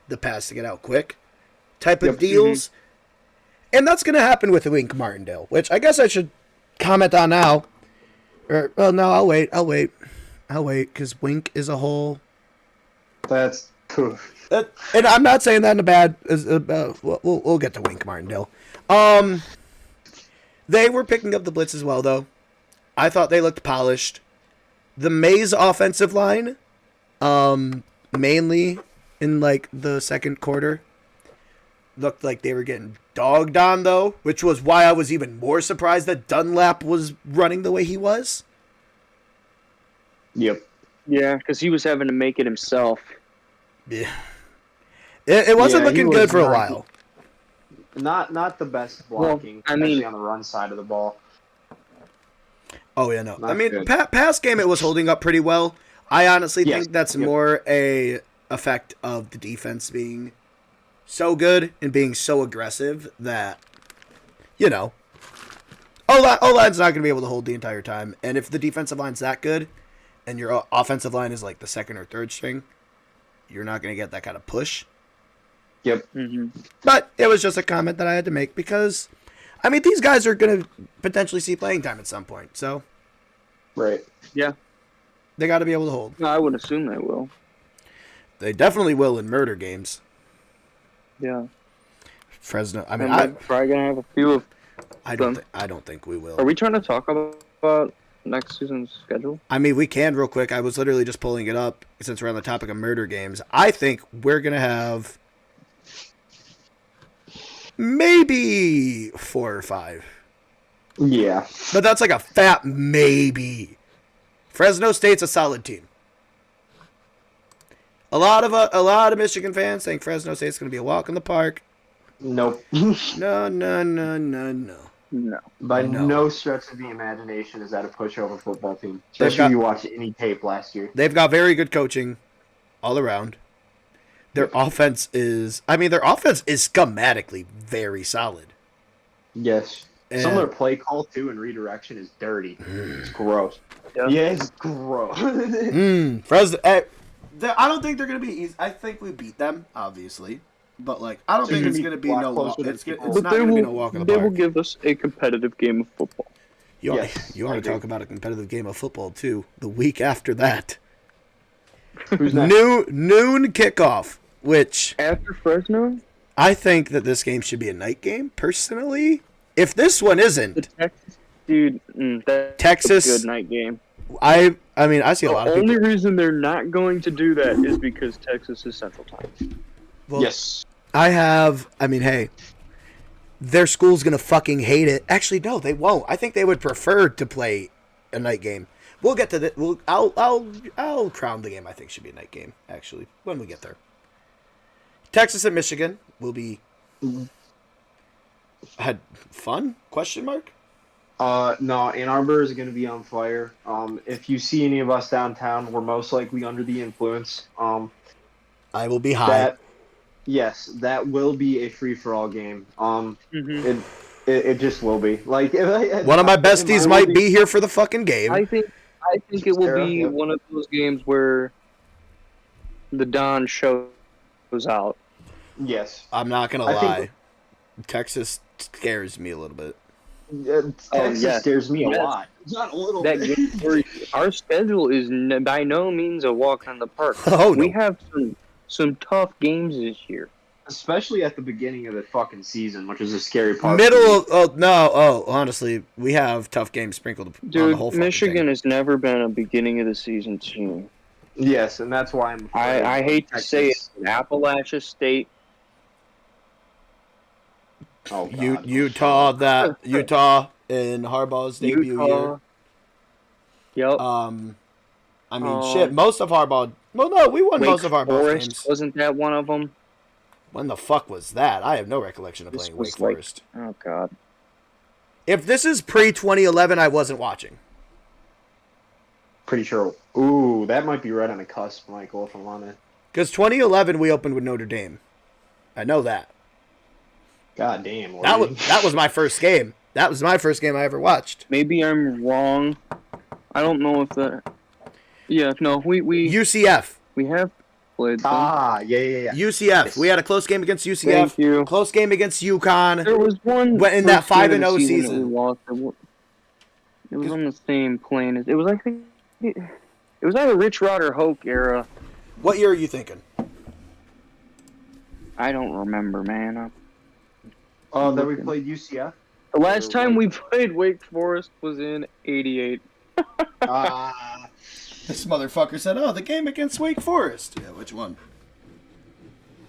the pass to get out quick type of deals. Mm-hmm. And that's going to happen with Wink Martindale, which I guess I should comment on now. No, I'll wait, because Wink is a whole... That's... and I'm not saying that in a bad... we'll get to Wink Martindale. They were picking up the blitz as well, though. I thought they looked polished. The Mays offensive line, mainly in, the second quarter, looked like they were getting dogged on, though, which was why I was even more surprised that Dunlap was running the way he was. Yep. Yeah, because he was having to make it himself. Yeah. It wasn't looking good for a while. Not the best blocking, especially on the run side of the ball. Oh, yeah, no. Pass game, it was holding up pretty well. I honestly think that's more a effect of the defense being so good and being so aggressive that, you know, O-line's not going to be able to hold the entire time. And if the defensive line's that good and your offensive line is like the second or third string, you're not going to get that kind of push. Yep. Mm-hmm. But it was just a comment that I had to make because, I mean, these guys are going to potentially see playing time at some point. So, Right. Yeah. they got to be able to hold. No, I would assume they will. They definitely will in murder games. Yeah. Fresno. I mean, And we're probably gonna have a few of. I don't think we will. Are we trying to talk about next season's schedule? I mean, we can real quick. I was literally just pulling it up since we're on the topic of murder games. I think we're gonna have maybe 4 or 5, Yeah. but that's like a fat maybe. Fresno State's a solid team. A lot of Michigan fans think Fresno State's gonna be a walk in the park. Nope. No. No. By No. no stretch of the imagination is that a pushover football team. They've Especially got- if you watch any tape last year. They've got very good coaching all around. Their offense is schematically very solid. Yes. And- Some of their play call too and redirection is dirty. It's gross. Yeah. Yeah, it's gross. Fresno. I don't think they're gonna be easy. I think we beat them, obviously, but like I don't So think you're it's gonna gonna be be a lot no. closer than It's people. not gonna be no walk in the They will park. give us a competitive game of football. You Yes, you I want to agree. talk about a competitive game of football too? The week after that, Who's next? noon kickoff, which After Fresno, I think that this game should be a night game. Personally, if this one the isn't, Texas dude, that's Texas- a good night game. I mean I see a lot The of only people. reason they're not going to do that is because Texas is Central Time. Well, Yes. I mean, hey, their school's gonna fucking hate it. Actually, no, they won't. I think they would prefer to play a night game. We'll get to that. I'll crown the game. I think should be a night game. Actually, when we get there, Texas and Michigan will be had fun? Question mark. No, Ann Arbor is going to be on fire. If you see any of us downtown, we're most likely under the influence. I will be high. That will be a free for all game. Mm-hmm. It just will be. Like One of my besties might be here for the fucking game. I think it will Sarah, be yep. one of those games where the Don shows out. Yes. I'm not gonna I think- lie. Texas scares me a little bit. Texas yeah. scares me a That's- lot. Not a little That bit. game where our schedule is by no means a walk on the park. Oh no. We have some tough games this year. Especially at the beginning of the fucking season, which is a scary part. Middle. Honestly, we have tough games sprinkled on the Dude, whole fucking Michigan thing. has never been a beginning of the season team. Yes, and that's why I'm. I hate to Texas. say it, Appalachia State. Oh, God. Utah in Harbaugh's debut year. Utah. Yep. I mean, shit. Most of Harbaugh. Well, no, we won Wake most of Harbaugh's Forest, games. wasn't that one of them? When the fuck was that? I have no recollection of This playing was Wake like- Forest. Oh God. If this is pre 2011, I wasn't watching. Pretty sure. Ooh, that might be right on the cusp, Michael. If I'm honest. Because 2011, we opened with Notre Dame. I know that. God damn. That was my first game. That was my first game I ever watched. Maybe I'm wrong. I don't know if that. Yeah, no, we UCF. we have played them. Yeah. UCF. We had a close game against UCF. Thank you. Close game against UConn. There was one When- in that first game 5-0 of the season. that we lost. It was on the same plane as it was. I think it was either Rich Rod or Hoke era. What year are you thinking? I don't remember, man. That we played UCF. The last time we played Wake Forest was in '88. This motherfucker said, "Oh, the game against Wake Forest." Yeah, which one?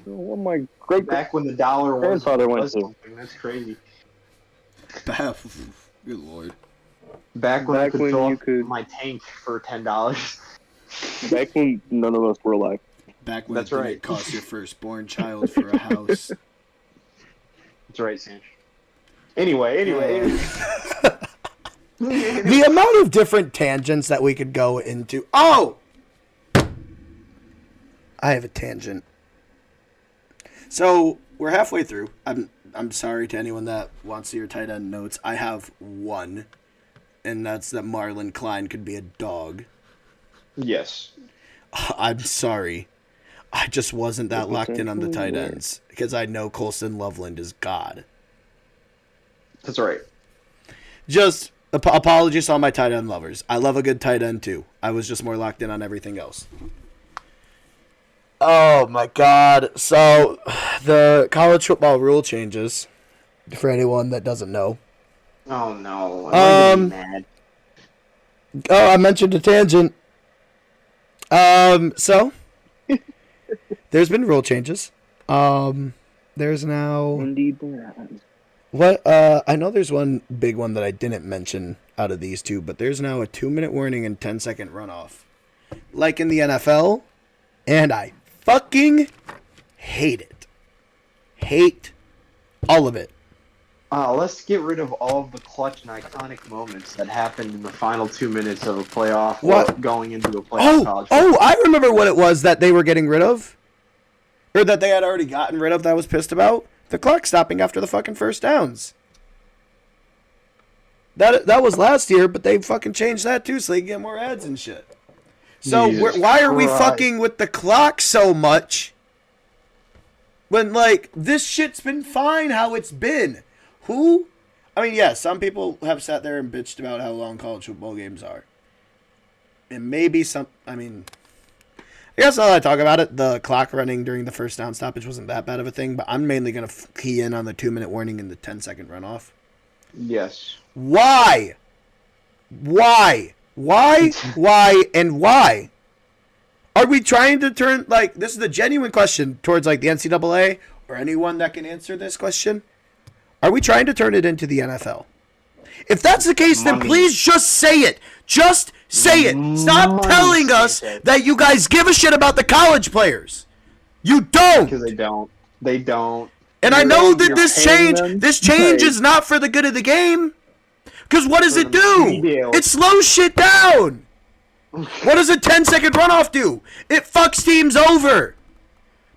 Oh my great Back when the dollar was grandfather went was to. something. That's crazy. Good lord. Back when I Back could when fill you up could- my tank for $10. Back when none of us were alive. Back when That's it didn't right. cost your firstborn child for a house. That's right, Sanch. Anyway. The amount of different tangents that we could go into. Oh! I have a tangent. So, we're halfway through. I'm sorry to anyone that wants your tight end notes. I have one, and that's that Marlon Klein could be a dog. Yes. I'm sorry. I just wasn't that locked in on the tight ends because I know Colson Loveland is God. That's right. Just apologies to all my tight end lovers. I love a good tight end too. I was just more locked in on everything else. Oh my God. So the college football rule changes for anyone that doesn't know. Oh no. I'm mad. Oh, I mentioned a tangent. So there's been rule changes. There's now Indeed. what I know there's one big one that I didn't mention out of these two, but there's now a 2-minute warning and 10-second runoff. Like in the NFL, and I fucking hate it. Hate all of it. Let's get rid of all of the clutch and iconic moments that happened in the final 2 minutes of a playoff or going into a playoff college. Oh, I remember what it was that they were getting rid of. Or that they had already gotten rid of that I was pissed about. The clock stopping after the fucking first downs. That was last year, but they fucking changed that too so they can get more ads and shit. So why are we fucking with the clock so much? When, like, this shit's been fine how it's been. Who? I mean, yeah, some people have sat there and bitched about how long college football games are. And maybe I guess now that I talk about it, the clock running during the first down stoppage wasn't that bad of a thing, but I'm mainly going to key in on the 2-minute warning and the 10-second runoff. Yes. Why? Why? And why? Are we trying to turn, like, this is the genuine question towards, like, the NCAA or anyone that can answer this question? Are we trying to turn it into the NFL? If that's the case, then please just say it. Just say it. Stop telling us that you guys give a shit about the college players. You don't. Because they don't. They don't. And I know that this change is not for the good of the game. Because what does it do? It slows shit down. What does a 10-second runoff do? It fucks teams over.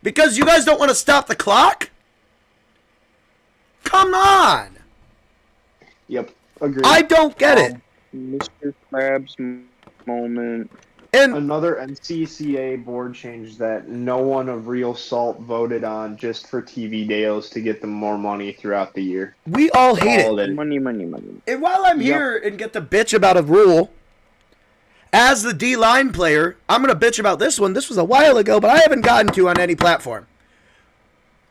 Because you guys don't want to stop the clock? Come on. Yep. Agreed. I don't get it. Mr. Krabs moment. And another NCCA board change that no one of real salt voted on just for TV deals to get them more money throughout the year. We all hate it. Money. And while I'm here and get to bitch about a rule, as the D-line player, I'm going to bitch about this one. This was a while ago, but I haven't gotten to on any platform.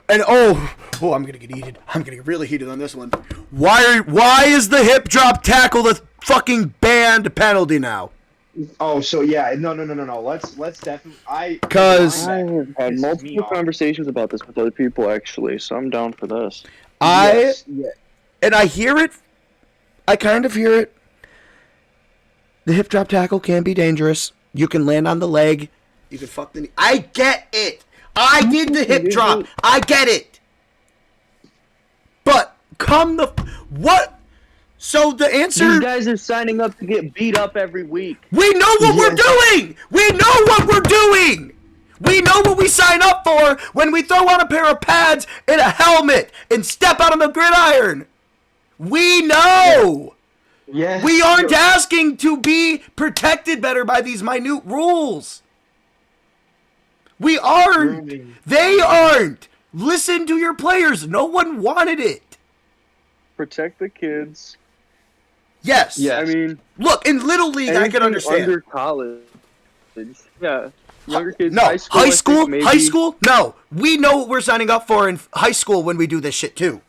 And I'm going to get heated. I'm going to get really heated on this one. Why is the hip drop tackle the fucking banned penalty now? Oh, so yeah, no. Let's definitely. Because I have had multiple conversations about this with other people, actually, so I'm down for this. And I hear it. I kind of hear it. The hip drop tackle can be dangerous. You can land on the leg. You can fuck the knee. I get it. I did the hip drop. I get it. But what? So the answer... These guys are signing up to get beat up every week. We know what we're doing! We know what we're doing! We know what we sign up for when we throw on a pair of pads and a helmet and step out on the gridiron. We know! Yes. We aren't asking to be protected better by these minute rules. We aren't. They aren't. Listen to your players. No one wanted it. Protect the kids. Yes. I mean, look, in Little League, I can understand. Under college. Yeah. Younger kids. No. High school. High school? No. We know what we're signing up for in high school when we do this shit, too.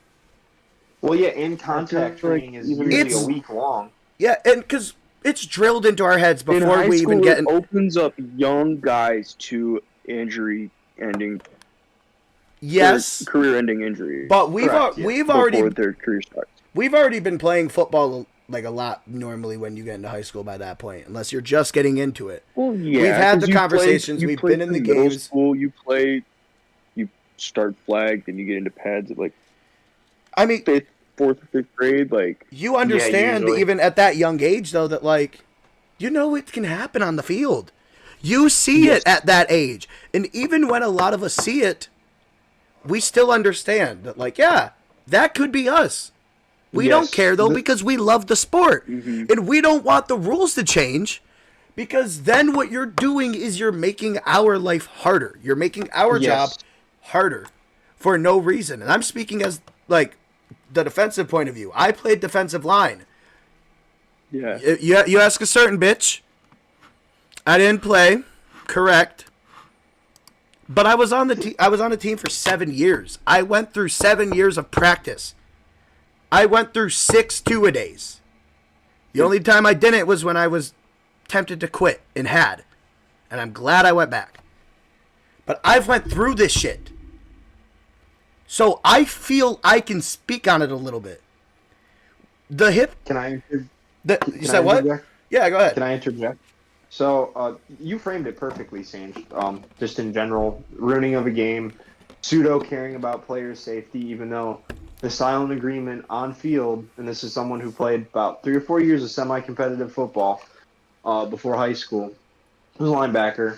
Well, yeah, in contact training is usually a week long. Yeah, and because it's drilled into our heads before we even get... It opens up young guys to injury-ending... Yes. Career-ending injury. But we've already... Before their career starts. We've already been playing football like a lot normally when you get into high school by that point, unless you're just getting into it. Well, yeah. We've had the conversations. We've been in the games. School, you start flag, then you get into pads at like... I mean... 4th or 5th grade, like... You understand, even at that young age, though, that, like, you know it can happen on the field. You see it at that age. And even when a lot of us see it, we still understand that, like, yeah, that could be us. We don't care, though, because we love the sport. Mm-hmm. And we don't want the rules to change, because then what you're doing is you're making our life harder. You're making our job harder for no reason. And I'm speaking as, like, the defensive point of view. I played defensive line. Yeah. You ask a certain bitch. I didn't play. Correct. But I was on the I was on a team for 7 years. I went through 7 years of practice. I went through 6 two-a-days. The only time I didn't was when I was tempted to quit and had. And I'm glad I went back. But I've went through this shit. So I feel I can speak on it a little bit. The hip... Can I... you said what? Yeah, go ahead. Can I interject? So, you framed it perfectly, Sanch. Just in general, ruining of a game, pseudo caring about players' safety, even though the silent agreement on field, and this is someone who played about 3 or 4 years of semi-competitive football before high school. He was a linebacker.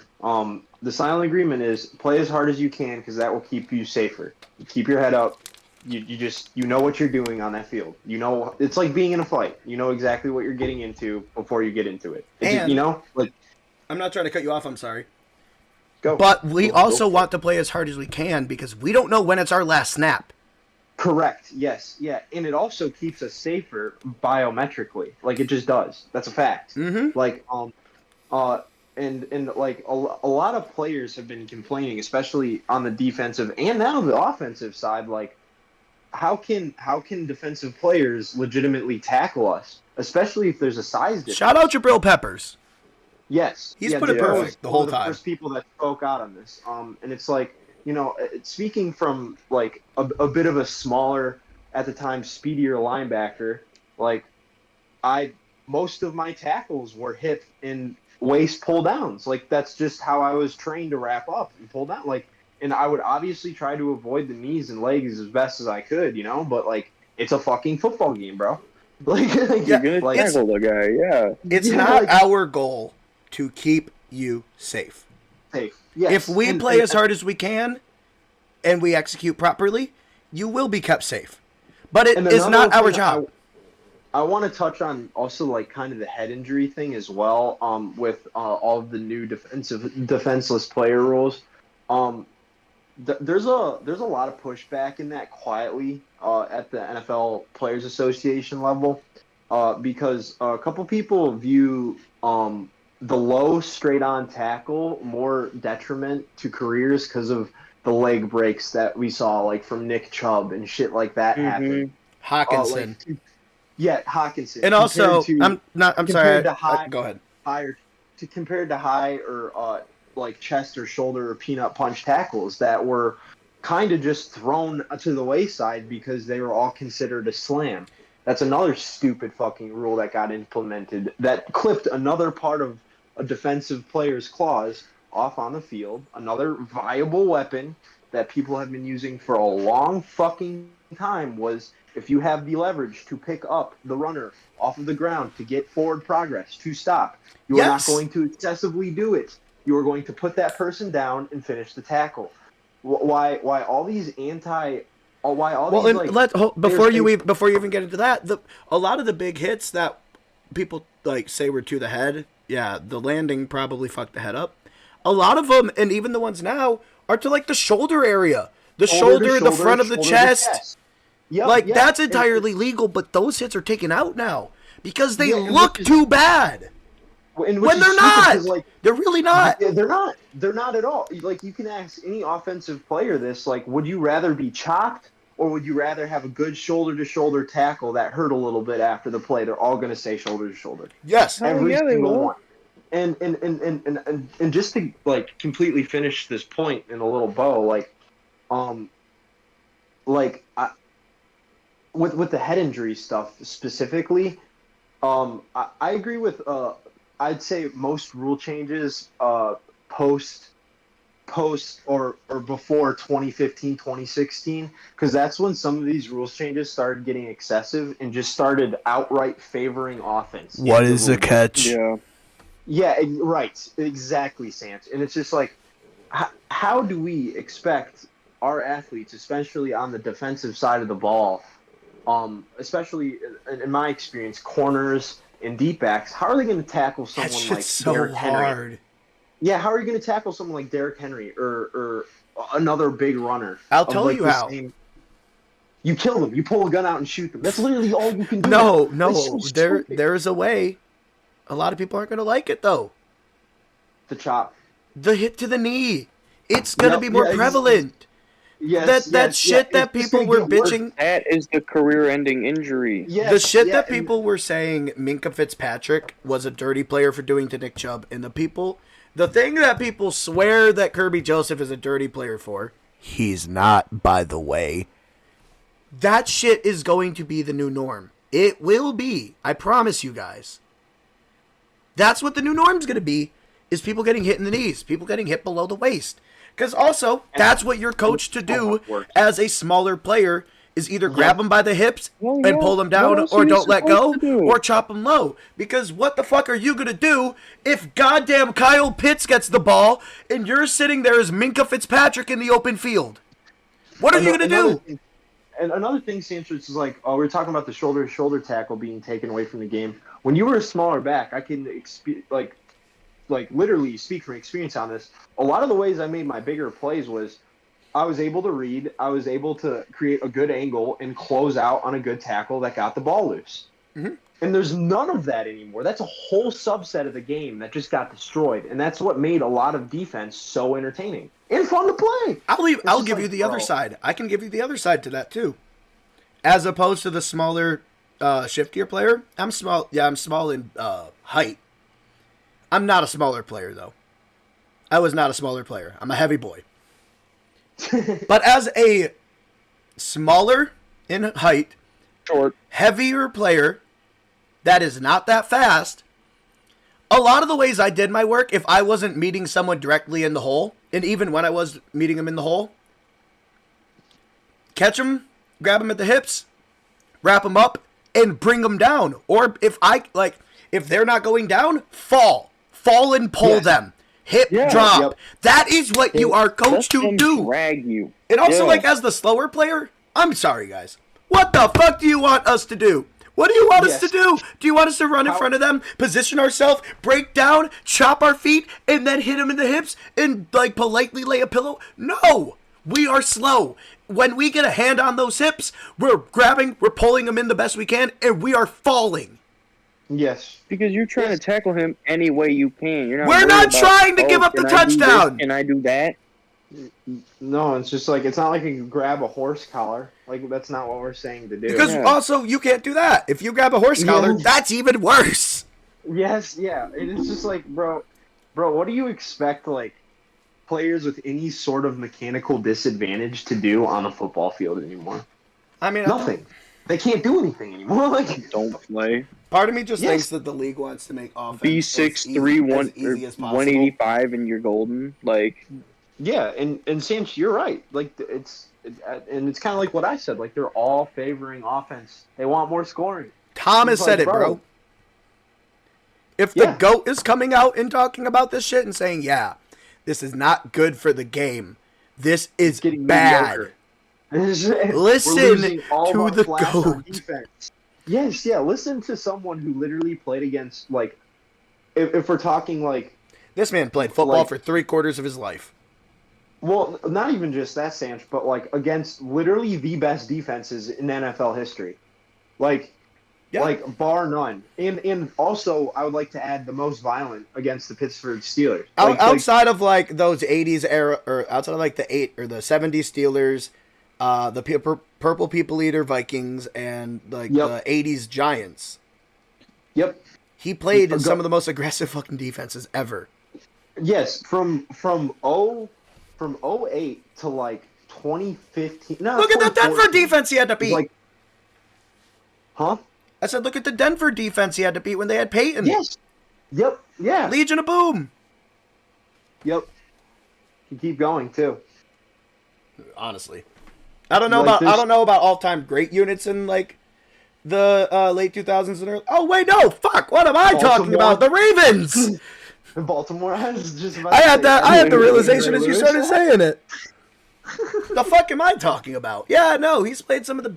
The silent agreement is play as hard as you can because that will keep you safer. You keep your head up. You know what you're doing on that field. You know, it's like being in a fight. You know exactly what you're getting into before you get into it. And you know, like, I'm not trying to cut you off. I'm sorry. go. But we also want to play as hard as we can because we don't know when it's our last snap. Correct. Yes. Yeah. And it also keeps us safer biometrically. Like, it just does. That's a fact. Mm-hmm. Like, and like a lot of players have been complaining, especially on the defensive and now the offensive side, like, how can defensive players legitimately tackle us, especially if there's a size difference? Shout out Jabril Peppers. Yes, He's put it perfect the whole time. The first people that spoke out on this, and it's like, you know, speaking from like a bit of a smaller, at the time, speedier linebacker, like, most of my tackles were hip and waist pull downs. Like, that's just how I was trained to wrap up and pull down. Like, and I would obviously try to avoid the knees and legs as best as I could, you know, but like, it's a fucking football game, bro. Like, You're gonna tackle the guy, yeah. It's not our goal to keep you safe. Safe. Yes. If we play as hard as we can and we execute properly, you will be kept safe. But it is not our job. I want to touch on also, like, kind of the head injury thing as well, with all of the new defenseless player rules. There's a lot of pushback in that quietly at the NFL Players Association level, because a couple people view the low straight-on tackle more detriment to careers because of the leg breaks that we saw, like, from Nick Chubb and shit like that happen. Hawkinson. Hawkinson. And also, I'm sorry. Go ahead. Compared to high or like chest or shoulder or peanut punch tackles that were kind of just thrown to the wayside because they were all considered a slam. That's another stupid fucking rule that got implemented that clipped another part of a defensive player's claws off on the field. Another viable weapon that people have been using for a long fucking time was if you have the leverage to pick up the runner off of the ground to get forward progress, to stop, you are not going to excessively do it. You are going to put that person down and finish the tackle. Why all these before you even get into that, a lot of the big hits that people like say were to the head, yeah, the landing probably fucked the head up. A lot of them, and even the ones now, are to like the shoulder area, the shoulder, the front of the chest. Yep, that's entirely legal, but those hits are taken out now because they look too bad. When they're not. Like, they're really not. They're not. They're not at all. Like, you can ask any offensive player this, like, would you rather be chopped or would you rather have a good shoulder-to-shoulder tackle that hurt a little bit after the play? They're all going to say shoulder-to-shoulder. Yes. Every single one. And just to, like, completely finish this point in a little bow, with the head injury stuff specifically, I agree with I'd say most rule changes post or before 2015, 2016, because that's when some of these rules changes started getting excessive and just started outright favoring offense. What is the catch? Yeah, right. Exactly, Sanch. And it's just like, how do we expect our athletes, especially on the defensive side of the ball, especially in my experience, corners and deep backs, how are they going to tackle That someone shit's like so Derrick Henry? hard. Yeah, how are you going to tackle someone like Derrick Henry or another big runner? I'll of tell like you the how. same? You kill them. You pull a gun out and shoot them. That's literally all you can do. No, now. That's no, so stupid. there's a way. A lot of people aren't going to like it, though. The chop. The hit to the knee. It's going to Yep, be more yeah, prevalent. Yes, That shit that It's just people gonna were get worse. bitching. That is the career-ending injury. Yes, The shit yeah, that people were saying Minka Fitzpatrick was a dirty player for doing to Nick Chubb, and the thing that people swear that Kirby Joseph is a dirty player for, he's not, by the way. That shit is going to be the new norm. It will be. I promise you guys. That's what the new norm's going to be, is people getting hit in the knees, people getting hit below the waist. Because also, that's what you're coached to do as a smaller player, is either grab them by the hips and pull them down, or don't let go, or chop them low. Because what the fuck are you going to do if goddamn Kyle Pitts gets the ball and you're sitting there as Minka Fitzpatrick in the open field? What are you going to do? And another thing, Sanchez, is like, we were talking about the shoulder tackle being taken away from the game. When you were a smaller back, I can literally speak from experience on this. A lot of the ways I made my bigger plays was I was able to read, I was able to create a good angle and close out on a good tackle that got the ball loose. Mm-hmm. And there's none of that anymore. That's a whole subset of the game that just got destroyed, and that's what made a lot of defense so entertaining and fun to play. I'll give you the other side. I can give you the other side to that too. As opposed to the smaller, shiftier player, I'm small. Yeah, I'm small in height. I'm not a smaller player though. I was not a smaller player. I'm a heavy boy. But as a smaller in height, Short, heavier player that is not that fast, a lot of the ways I did my work, if I wasn't meeting someone directly in the hole, and even when I was meeting them in the hole, catch them, grab them at the hips, wrap them up, and bring them down. Or if they're not going down, fall and pull them. Hip drop. Yep. That is what you are coached to do. Drag you. And also, as the slower player, I'm sorry, guys. What the fuck do you want us to do? What do you want us to do? Do you want us to run in front of them, position ourselves, break down, chop our feet, and then hit them in the hips and, politely lay a pillow? No! We are slow. When we get a hand on those hips, we're grabbing, we're pulling them in the best we can, and we are falling. Yes. Because you're trying to tackle him any way you can. We're not trying to give up the touchdown. Can I do that? No, it's just it's not like you can grab a horse collar. That's not what we're saying to do. Because also, you can't do that. If you grab a horse collar, that's even worse. Yes, yeah. It's just bro, what do you expect, players with any sort of mechanical disadvantage to do on a football field anymore? I mean, nothing. They can't do anything anymore. Don't play. Part of me just thinks that the league wants to make offense be 6'3", easy as possible. 185, and you're golden. Yeah, and Sanch, you're right. It's kind of like what I said. They're all favoring offense. They want more scoring. Thomas said it, bro. If the GOAT is coming out and talking about this shit and saying, yeah, this is not good for the game. This is bad. Listen to the GOAT. Yes, yeah. Listen to someone who literally played against, if we're talking, this man played football for 3/4 of his life. Well, not even just that, Sanch, but, against literally the best defenses in NFL history. Bar none. And also, I would like to add the most violent against the Pittsburgh Steelers. Outside of, those 80s era, or outside of, the 70s Steelers, the Purple People Eater Vikings, and, the 80s Giants. Yep. He played in some of the most aggressive fucking defenses ever. Yes, from 08 to 2015. No, look at the Denver defense he had to beat. Huh? I said, look at the Denver defense he had to beat when they had Peyton. Yes. Yep. Yeah. Legion of Boom. Yep. You keep going too. Honestly, I don't know about all-time great units in the late 2000s and early. Oh wait, no, fuck. What am I talking about? The Ravens. Baltimore. I was just about I had the realization as you started saying it. The fuck am I talking about? Yeah, no, he's played some of the.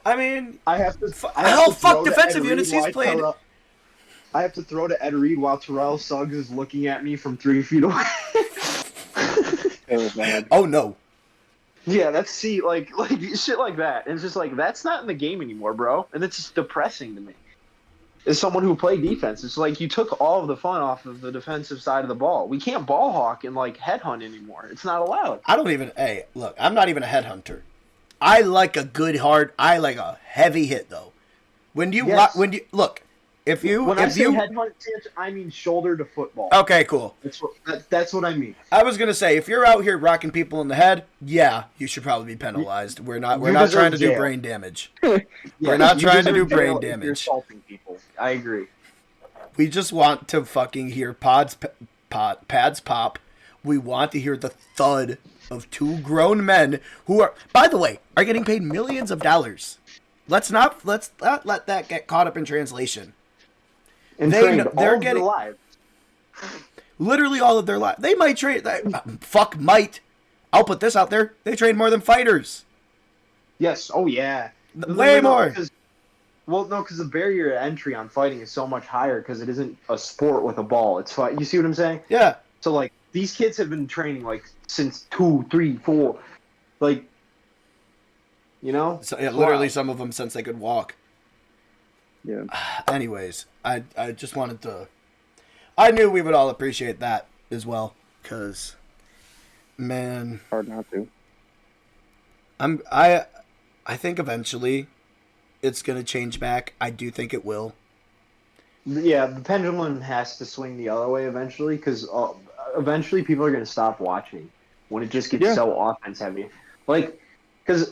I mean, I have to. fuck defensive units he's played. I have to throw to Ed Reed while Terrell Suggs is looking at me from 3 feet away. It was bad. Oh no. Yeah, that's shit like that. And it's just like that's not in the game anymore, bro. And it's just depressing to me. As someone who played defense, it's like you took all of the fun off of the defensive side of the ball. We can't ball hawk and like headhunt anymore. It's not allowed. I don't even. Hey, look, I'm not even a headhunter. I like a good hard. I like a heavy hit though. When you look, if you when I say headhunt, I mean shoulder to football. Okay, cool. That's what I mean. I was gonna say if you're out here rocking people in the head, yeah, you should probably be penalized. We're not trying to do brain damage. We're not trying to do brain damage. You're assaulting people. I agree. We just want to fucking hear pads pop. We want to hear the thud of two grown men who are, by the way, are getting paid millions of dollars. Let's not let that get caught up in translation. And they're getting lives. Literally all of their lives. They might trade. Might. I'll put this out there. They trade more than fighters. Yes. Oh yeah. Way more. Because the barrier to entry on fighting is so much higher because it isn't a sport with a ball. It's fight. You see what I'm saying? Yeah. So like these kids have been training like since 2, 3, 4, like. You know. So, yeah, literally some of them since they could walk. Yeah. Anyways, I just wanted to. I knew we would all appreciate that as well, because, man, hard not to. I think eventually, it's gonna change back. I do think it will. Yeah, the pendulum has to swing the other way eventually, because eventually people are gonna stop watching when it just gets so offense heavy. Like, because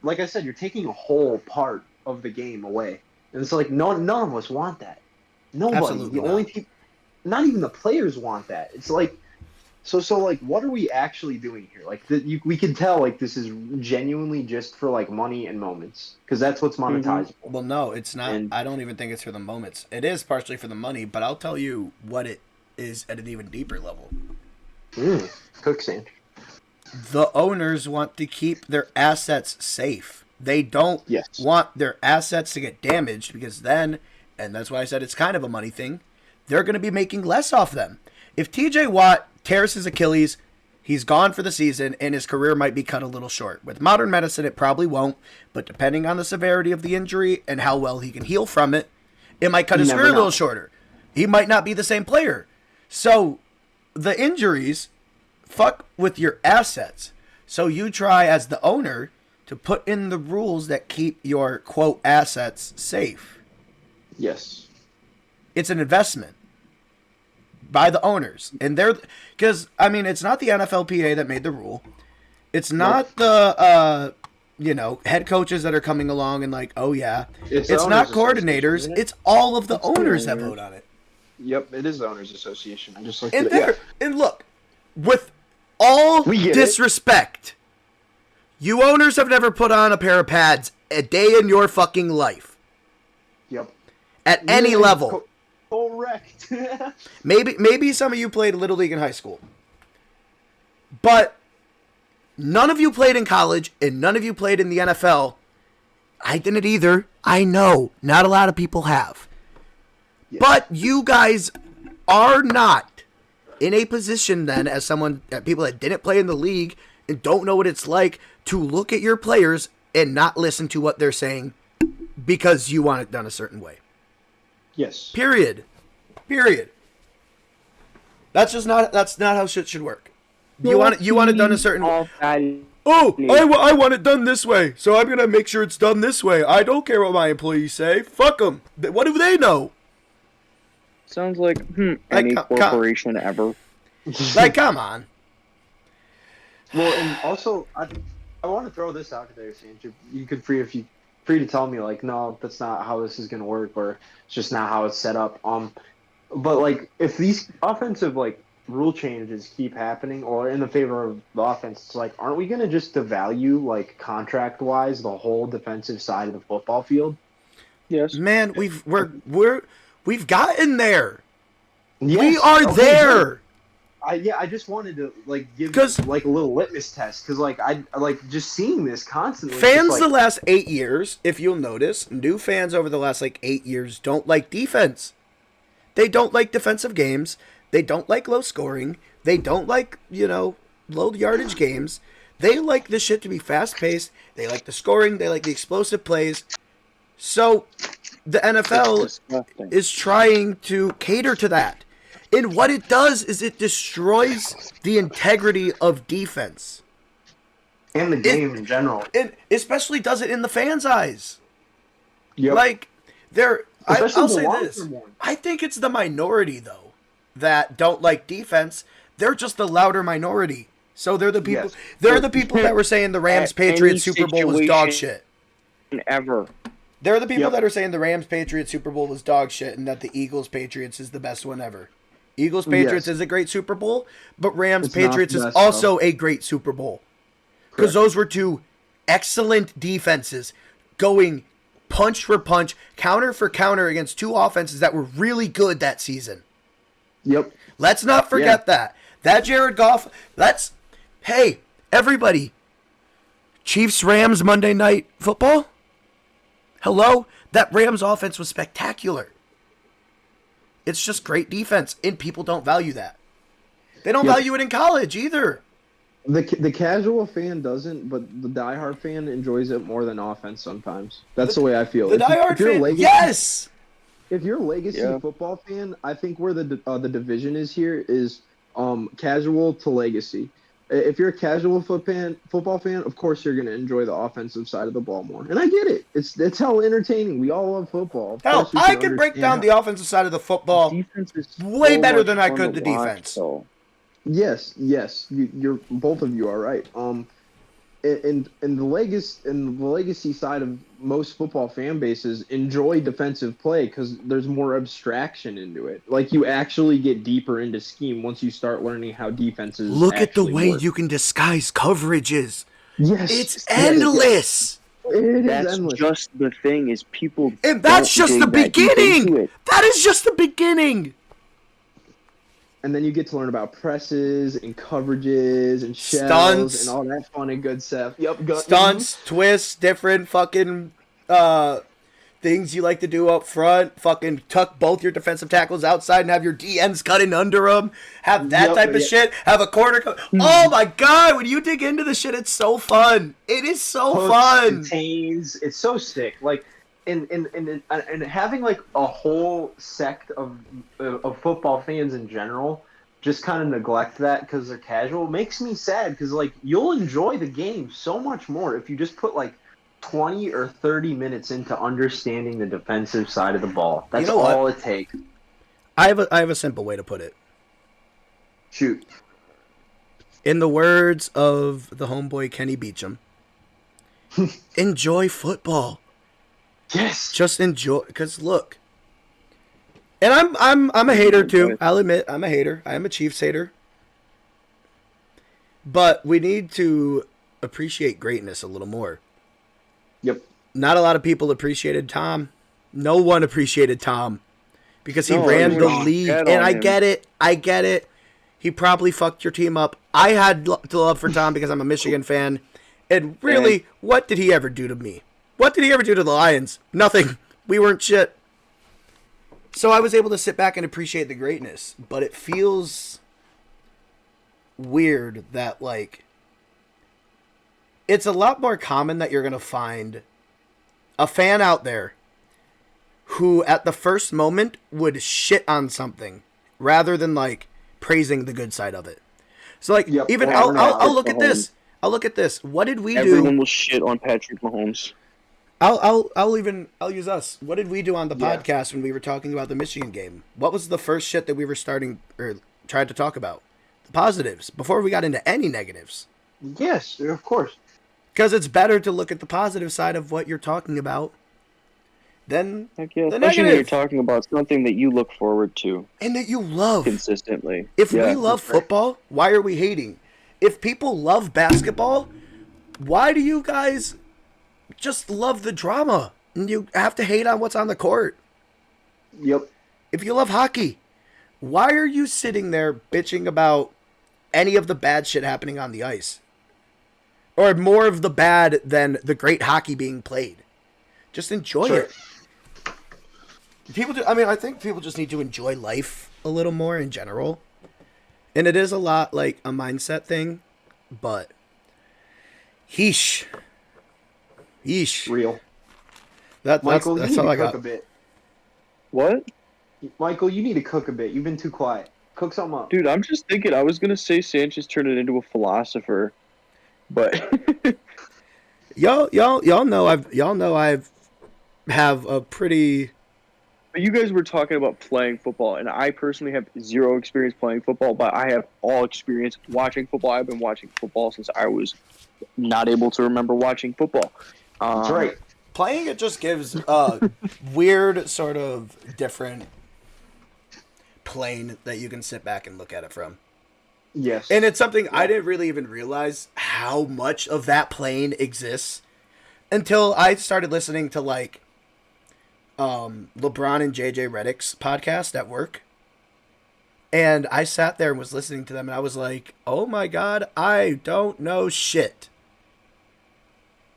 like I said, you're taking a whole part of the game away. And it's like none of us want that. Nobody. Absolutely the only people, not even the players want that. It's like, so like, what are we actually doing here? Like, we can tell like this is genuinely just for like money and moments because that's what's monetizable. Mm-hmm. Well, no, it's not. I don't even think it's for the moments. It is partially for the money, but I'll tell you what it is at an even deeper level. Cook Sanch. The owners want to keep their assets safe. They don't want their assets to get damaged because then, and that's why I said it's kind of a money thing, they're going to be making less off them. If TJ Watt tears his Achilles, he's gone for the season and his career might be cut a little short. With modern medicine, it probably won't, but depending on the severity of the injury and how well he can heal from it, it might cut his career a little shorter. He might not be the same player. So the injuries fuck with your assets. So you try as the owner to put in the rules that keep your, quote, assets safe. Yes. It's an investment by the owners. And they're, because, I mean, it's not the NFLPA that made the rule. It's not the, head coaches that are coming along and like, oh yeah. It's not coordinators. It's all of the owners that vote on it. Yep, it is the owners association. I just looked at it. And look, with all disrespect, you owners have never put on a pair of pads a day in your fucking life. Yep. At any level. Correct. Maybe some of you played Little League in high school. But none of you played in college and none of you played in the NFL. I didn't either. I know. Not a lot of people have. Yes. But you guys are not in a position then as people that didn't play in the league and don't know what it's like to look at your players and not listen to what they're saying because you want it done a certain way. Yes. Period. That's not how shit should work. You want it done a certain way. I want it done this way, so I'm gonna make sure it's done this way. I don't care what my employees say. Fuck them. What do they know? Sounds like any corporation ever. Like, come on. Well, and also, I want to throw this out there, Sanch. You could free to tell me like, no, that's not how this is gonna work, or it's just not how it's set up. But like, if these offensive like rule changes keep happening, or in the favor of the offense, it's like, aren't we gonna just devalue like contract wise the whole defensive side of the football field? Yes, man, we've gotten there. Yes. We are there. I just wanted to give 'Cause- a little litmus test because I just seeing this constantly. Fans just, the last 8 years, if you'll notice, new fans over the last 8 years don't like defense. They don't like defensive games. They don't like low scoring. They don't like, low yardage games. They like the shit to be fast paced. They like the scoring. They like the explosive plays. So the NFL is trying to cater to that. And what it does is it destroys the integrity of defense. and the game in general. It especially does it in the fans' eyes. Yep. I'll say this. I think it's the minority, though, that don't like defense. They're just the louder minority. So they're the people. Yes. They're the people that were saying the Rams Patriots Super Bowl was dog shit. Ever. They're the people that are saying the Rams Patriots Super Bowl was dog shit, and that the Eagles Patriots is the best one ever. Eagles Patriots is a great Super Bowl, but Rams Patriots is also a great Super Bowl. Because those were two excellent defenses going punch for punch, counter for counter against two offenses that were really good that season. Yep. Let's not forget that. That Jared Goff, hey, everybody, Chiefs-Rams Monday Night Football? Hello? That Rams offense was spectacular. It's just great defense, and people don't value that. They don't value it in college either. The casual fan doesn't, but the diehard fan enjoys it more than offense sometimes. That's the way I feel. The diehard fan, yes! If you're a legacy football fan, I think where the division is here is casual to legacy. If you're a casual football fan, of course you're going to enjoy the offensive side of the ball more. And I get it. It's hell entertaining. We all love football. Hell, I can break down the offensive side of the football way better than I could the defense. Yes, you're both of you are right. And the legacy side of most football fan bases enjoy defensive play because there's more abstraction into it. Like you actually get deeper into scheme once you start learning how defenses. Look at the way you can disguise coverages. Yes, it's endless. That's endless. Just the thing is people. And that's just the beginning. That is just the beginning. And then you get to learn about presses and coverages and shells stunts and all that fun and good stuff. Yep, stunts, twists, different fucking things you like to do up front. Fucking tuck both your defensive tackles outside and have your DNs cutting under them. Have that type of shit. Have a corner. Oh my god! When you dig into the shit, it's so fun. It is so fun. Contains. It's so sick. Like. And having like a whole sect of football fans in general just kind of neglect that because they're casual makes me sad because like you'll enjoy the game so much more if you just put like 20 or 30 minutes into understanding the defensive side of the ball. That's all it takes. I have a simple way to put it. Shoot. In the words of the homeboy Kenny Beecham, enjoy football. Yes. Just enjoy, because look, and I'm a hater too. I'll admit I'm a hater. I am a Chiefs hater. But we need to appreciate greatness a little more. Yep. Not a lot of people appreciated Tom. No one appreciated Tom because he ran the league, and I get it. I get it. He probably fucked your team up. I had to love for Tom because I'm a Michigan fan, and really, what did he ever do to me? What did he ever do to the Lions? Nothing. We weren't shit. So I was able to sit back and appreciate the greatness. But it feels weird that, like, it's a lot more common that you're going to find a fan out there who, at the first moment, would shit on something rather than, like, praising the good side of it. So, like, even I'll look at this. I'll look at this. What did we do? Everyone will shit on Patrick Mahomes. I'll use us. What did we do on the podcast when we were talking about the Michigan game? What was the first shit that we were tried to talk about? The positives before we got into any negatives. Yes, of course. Because it's better to look at the positive side of what you're talking about than the especially negative. When you're talking about something that you look forward to and that you love consistently. If we love football, why are we hating? If people love basketball, why do you guys just love the drama and you have to hate on what's on the court? Yep. If you love hockey, why are you sitting there bitching about any of the bad shit happening on the ice. Or more of the bad than the great hockey being played. Just enjoy it. I think people just need to enjoy life a little more in general. And it is a lot like a mindset thing, but yeesh. Real. Michael, that's all I cook got. a bit. What? Michael, you need to cook a bit. You've been too quiet. Cook something up. Dude, I'm just thinking I was gonna say Sanchez turned it into a philosopher, but Y'all know I've have a pretty. But you guys were talking about playing football, and I personally have zero experience playing football, but I have all experience watching football. I've been watching football since I was not able to remember watching football. That's right. Playing it just gives a weird sort of different plane that you can sit back and look at it from. Yes. And it's something I didn't really even realize how much of that plane exists until I started listening to like LeBron and JJ Redick's podcast at work. And I sat there and was listening to them and I was like, oh my God, I don't know shit.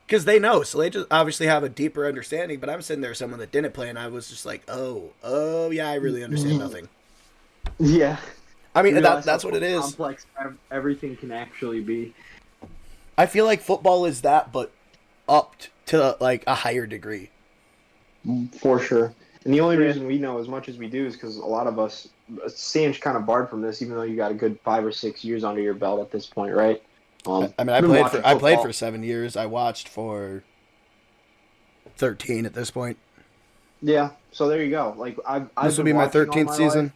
Because they know, so they just obviously have a deeper understanding, but I'm sitting there someone that didn't play and I was just like, oh yeah, I really understand nothing. Yeah. I mean, that's what it is. Complex everything can actually be. I feel like football is that, but upped to like a higher degree. For sure. And the only reason we know as much as we do is because a lot of us, Sanch kind of barred from this, even though you got a good 5 or 6 years under your belt at this point, right? I played for 7 years. I watched for 13 at this point. Yeah, so there you go. Like this will be my 13th season, life,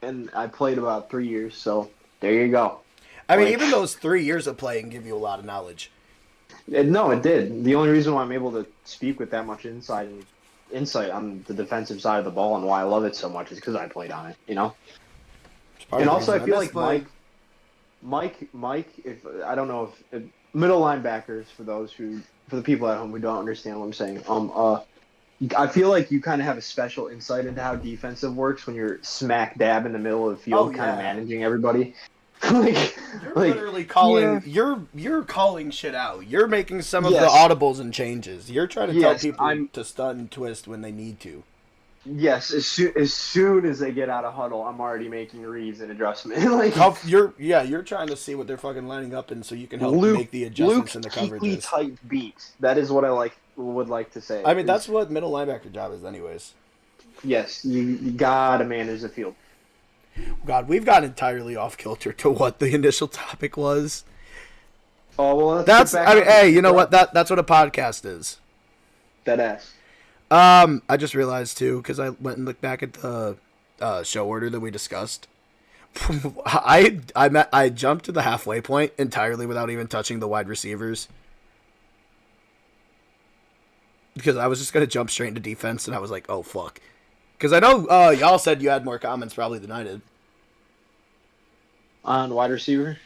and I played about 3 years. So there you go. I mean, even those 3 years of playing give you a lot of knowledge. No, it did. The only reason why I'm able to speak with that much insight on the defensive side of the ball and why I love it so much is because I played on it. You know. And also, I feel like Mike, if I don't know if middle linebackers for the people at home who don't understand what I'm saying, I feel like you kind of have a special insight into how defensive works when you're smack dab in the middle of the field, kind of managing everybody. You're literally calling. Yeah. You're calling shit out. You're making some of the audibles and changes. You're trying to tell people to stun and twist when they need to. Yes, as soon as they get out of huddle, I'm already making reads and adjustments. You're trying to see what they're fucking lining up in, so you can help make the adjustments in the coverages. Type beat. That is what I would like to say. I mean, that's what middle linebacker job is, anyways. Yes, you gotta manage the field. God, we've gotten entirely off kilter to what the initial topic was. Oh well, hey, you know what? That's what a podcast is. That ass. I just realized too, because I went and looked back at the show order that we discussed. I jumped to the halfway point entirely without even touching the wide receivers, because I was just gonna jump straight into defense, and I was like, oh fuck, because I know y'all said you had more comments probably than I did on wide receiver.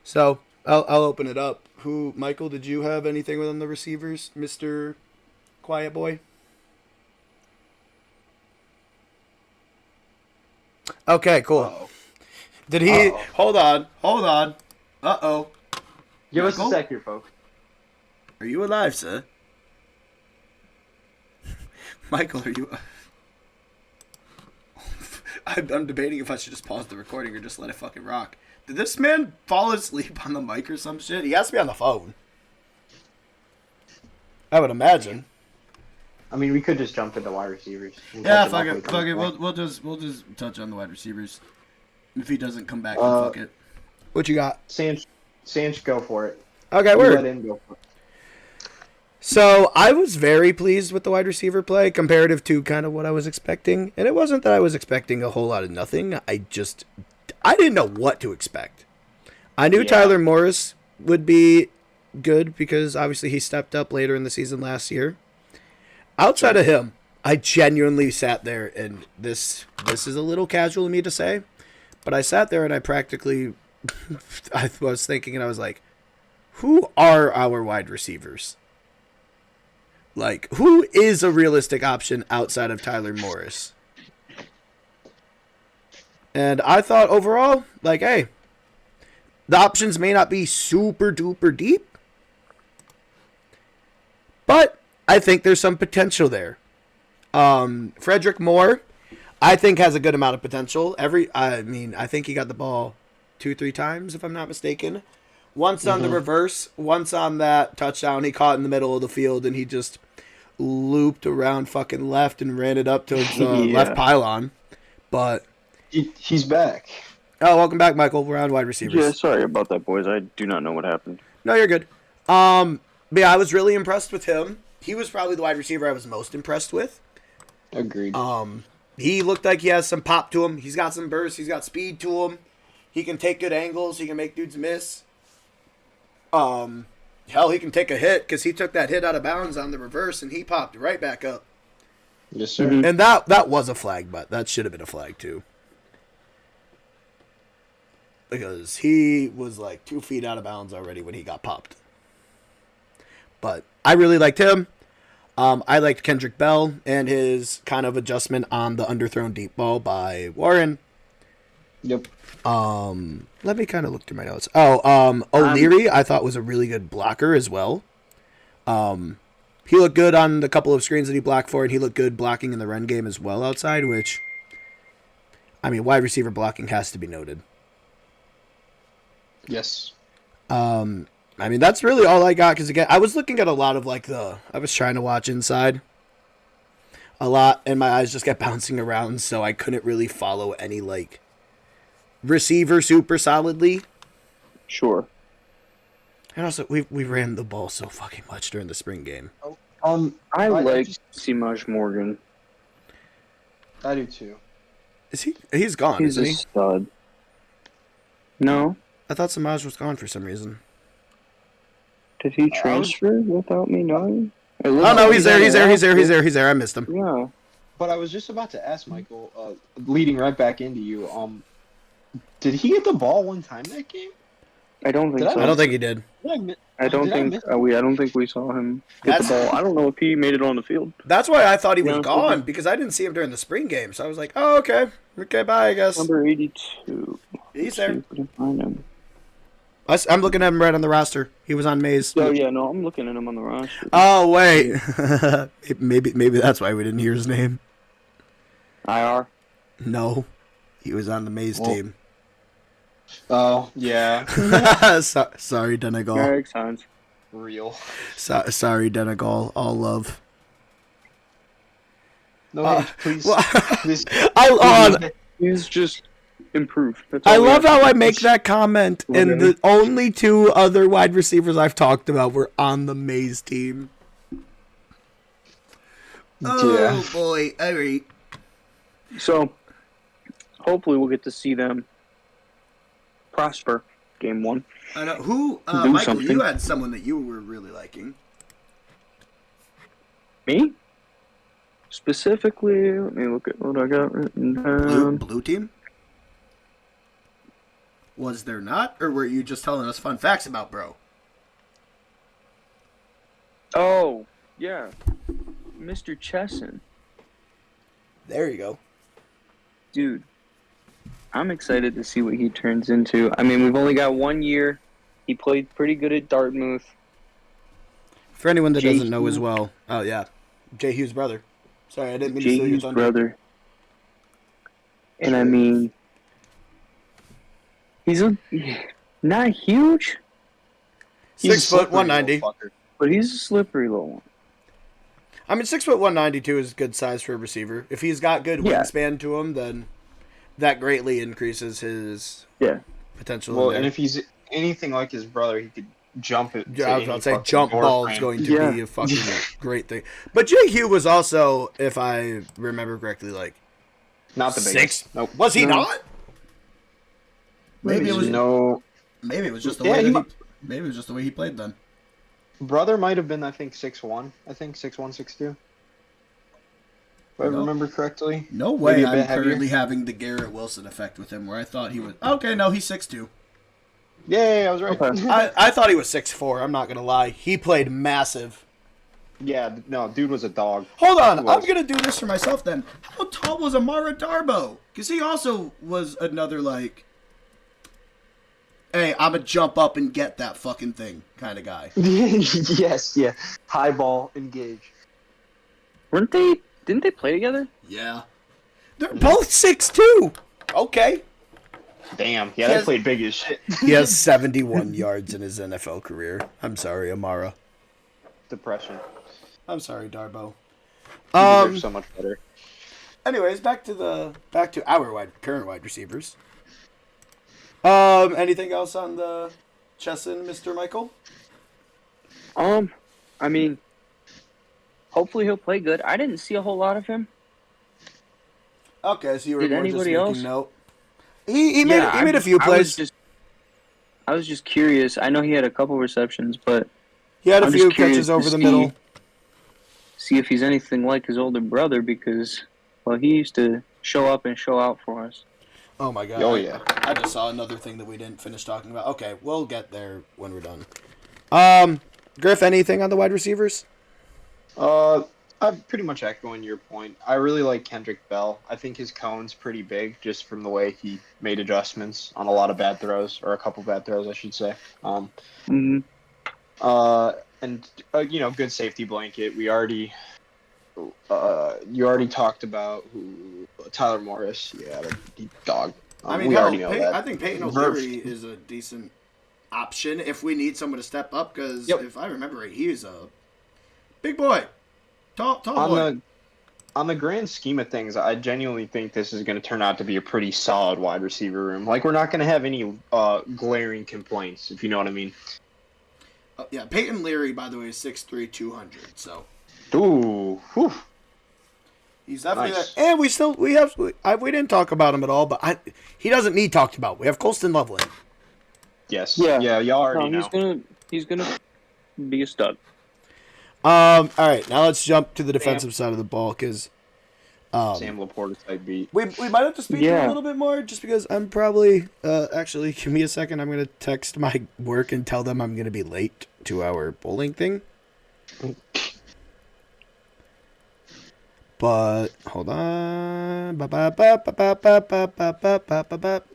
So I'll open it up. Michael, did you have anything on the receivers, Mr. Quiet Boy? Okay, cool. Uh-oh. Did he... Hold on. Uh-oh. Give us a sec here, folks. Are you alive, sir? Michael, are you... I'm debating if I should just pause the recording or just let it fucking rock. Did this man fall asleep on the mic or some shit? He has to be on the phone. I would imagine. I mean, we could just jump into wide receivers. Yeah, fuck it. We'll just touch on the wide receivers. If he doesn't come back, then fuck it. What you got? Sanch, go for it. Okay, word. Let him go for it. So I was very pleased with the wide receiver play comparative to kind of what I was expecting. And it wasn't that I was expecting a whole lot of nothing. I didn't know what to expect. I knew Tyler Morris would be good because obviously he stepped up later in the season last year. Outside of him, I genuinely sat there, and this is a little casual of me to say, but I sat there and I practically, I was thinking and I was like, who are our wide receivers? Like, who is a realistic option outside of Tyler Morris? And I thought overall, like, hey, the options may not be super duper deep, but I think there's some potential there. Frederick Moore, I think, has a good amount of potential. I think he got the ball 2-3 times, if I'm not mistaken. Once on the reverse, once on that touchdown he caught in the middle of the field, and he just looped around fucking left and ran it up to his left pylon. But he's back. Oh, welcome back, Michael. We're on wide receivers. Yeah, sorry about that, boys. I do not know what happened. No, you're good. But yeah, I was really impressed with him. He was probably the wide receiver I was most impressed with. Agreed. He looked like he has some pop to him. He's got some burst. He's got speed to him. He can take good angles. He can make dudes miss. Hell, he can take a hit because he took that hit out of bounds on the reverse and he popped right back up. Yes, sir. And that was a flag, but that should have been a flag too. Because he was like 2 feet out of bounds already when he got popped. But I really liked him. I liked Kendrick Bell and his kind of adjustment on the underthrown deep ball by Warren. Yep. Let me kind of look through my notes. O'Leary I thought was a really good blocker as well. He looked good on the couple of screens that he blocked for, and he looked good blocking in the run game as well outside, which, I mean, wide receiver blocking has to be noted. Yes. I mean, that's really all I got, because again, I was looking at a lot of I was trying to watch inside a lot, and my eyes just kept bouncing around, so I couldn't really follow any, receiver super solidly. Sure. And also, we ran the ball so fucking much during the spring game. I like Simaj Morgan. I do too. He's gone, He's isn't a he? stud. No. I thought Samaj was gone for some reason. Did he transfer without me knowing? Oh no, he's there. I missed him. Yeah. But I was just about to ask Michael, leading right back into you, did he get the ball one time that game? I don't think so. I don't think he did. I don't think we saw him get the ball. I don't know if he made it on the field. That's why I thought he was gone, because I didn't see him during the spring game. So I was like, oh, okay. Okay, bye, I guess. Number 82. He's there. Find him. I'm looking at him right on the roster. He was on Maze. Oh, yeah, no, I'm looking at him on the roster. Oh, wait. maybe that's why we didn't hear his name. IR? No. He was on the Maze team. Oh, yeah. Sorry, Donegal. Eric Sanch. Real. Sorry, Donegal. All love. No, please. Please. He's just improved. I love how I make that comment, and the only 2 other wide receivers I've talked about were on the Maze team. Oh, boy. All right. So, hopefully we'll get to see them prosper game 1. I know. Who, Do Michael, something. you had someone that you were really liking. Me? Specifically, let me look at what I got written down. Blue team? Was there not? Or were you just telling us fun facts about bro? Oh, yeah. Mr. Chesson. There you go. Dude, I'm excited to see what he turns into. I mean, we've only got 1 year. He played pretty good at Dartmouth. For anyone that doesn't know as well. Oh, yeah. Jay Hughes' brother. Sorry, I didn't mean to steal your Hughes' thunder. brother. And I mean, he's not huge, 6 foot, 190. but he's a slippery little one. I mean, 6 foot, 192 is good size for a receiver. If he's got good wingspan to him, then that greatly increases his potential. Well, and if he's anything like his brother, he could jump it. I was about to say jump ball is going to be a fucking great thing. But Jay Hugh was also, if I remember correctly, not the biggest. Nope. Was he not? Maybe it was Maybe it was just the way maybe it was just the way he played then. Brother might have been, I think, 6'1". I think 6'1", 6'2". If I remember correctly. No way I'm currently having the Garrett Wilson effect with him, where I thought he was... Okay, no, he's 6'2". Yeah, I was right. I thought he was 6'4", I'm not going to lie. He played massive. Yeah, no, dude was a dog. Hold on, Who I'm was? gonna do this for myself then. How tall was Amara Darbo? Because he also was another like, hey, I'm gonna jump up and get that fucking thing kind of guy. Yes, yeah. High ball, engage. Didn't they play together? Yeah, they're both 6'2". Okay. Damn, yeah, He they has- played big as shit. He has 71 yards in his NFL career. I'm sorry, Amara. Depression. I'm sorry, Darbo. He deserves so much better. Anyways, back to our current wide receivers. Anything else on the Chesson, Mr. Michael? I mean, hopefully he'll play good. I didn't see a whole lot of him. Okay, so you were Did more just anybody making else? note. He made a few plays. I was just curious. I know he had a couple receptions, but He had a I'm few just curious catches over to the middle. see if he's anything like his older brother because, well, he used to show up and show out for us. Oh my god. Oh, yeah. I just saw another thing that we didn't finish talking about. Okay, we'll get there when we're done. Griff, anything on the wide receivers? I'm pretty much echoing your point. I really like Kendrick Bell. I think his cone's pretty big just from the way he made adjustments on a lot of bad throws, or a couple bad throws, I should say. Mhm. Good safety blanket. We already, you already talked about Tyler Morris. Yeah, the dog. We already know that. I think Peyton O'Leary is a decent option if we need someone to step up. Because if I remember right, he is a big boy, tall boy. On the grand scheme of things, I genuinely think this is going to turn out to be a pretty solid wide receiver room. Like, we're not going to have any glaring complaints, if you know what I mean. Yeah, Peyton Leary, by the way, is 6'3", 200. So Ooh, whew. he's definitely Nice. there. And we didn't talk about him at all, but he doesn't need talked about. We have Colston Loveland. Yes. Yeah. Yeah, y'all already No, know. he's gonna be a stud. All right, now let's jump to the defensive side of the ball because Sam Laporta type beat. we might have to speed through a little bit more just because I'm probably actually give me a second. I'm gonna text my work and tell them I'm gonna be late to our bowling thing. But hold on.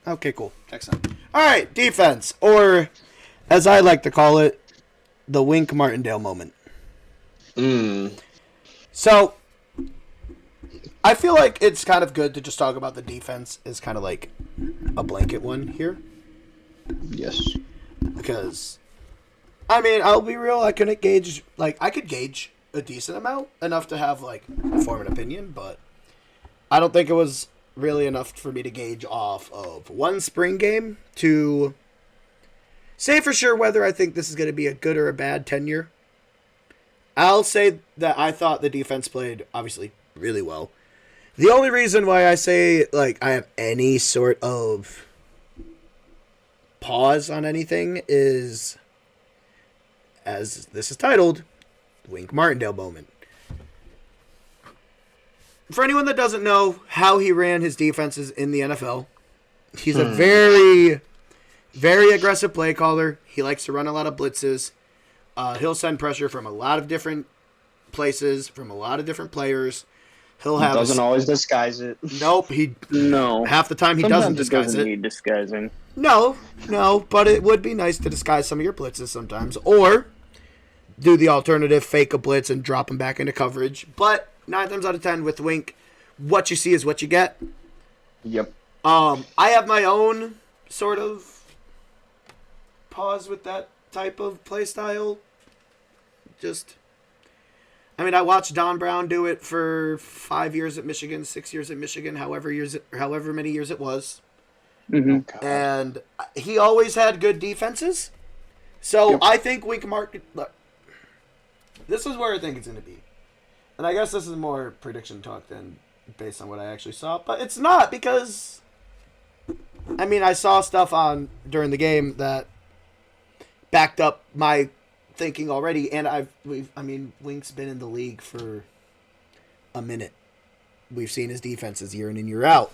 Okay, cool. Excellent. All right, defense, or as I like to call it, the Wink Martindale moment. So, I feel like it's kind of good to just talk about the defense as kind of like a blanket one here. Yes. Because, I mean, I'll be real, I could gauge a decent amount, enough to have, form an opinion, but I don't think it was really enough for me to gauge off of one spring game to say for sure whether I think this is going to be a good or a bad tenure. I'll say that I thought the defense played, obviously, really well. The only reason why I say, I have any sort of pause on anything is, as this is titled, Wink Martindale moment. For anyone that doesn't know how he ran his defenses in the NFL, he's a very, very aggressive play caller. He likes to run a lot of blitzes. He'll send pressure from a lot of different places, from a lot of different players. He doesn't always disguise it. Nope. No. Half the time he doesn't disguise doesn't it. need disguising. No, but it would be nice to disguise some of your blitzes sometimes. Or do the alternative, fake a blitz and drop him back into coverage. But 9 times out of 10 with Wink, what you see is what you get. Yep. I have my own sort of pause with that type of play style. I watched Don Brown do it for 5 years at Michigan, 6 years at Michigan, however many years it was. Mm-hmm. And he always had good defenses. So Yep. I think Wink Martin. Look, this is where I think it's going to be. And I guess this is more prediction talk than based on what I actually saw. But it's not because, I saw stuff during the game that backed up my thinking already. And Wink's been in the league for a minute. We've seen his defenses year in and year out.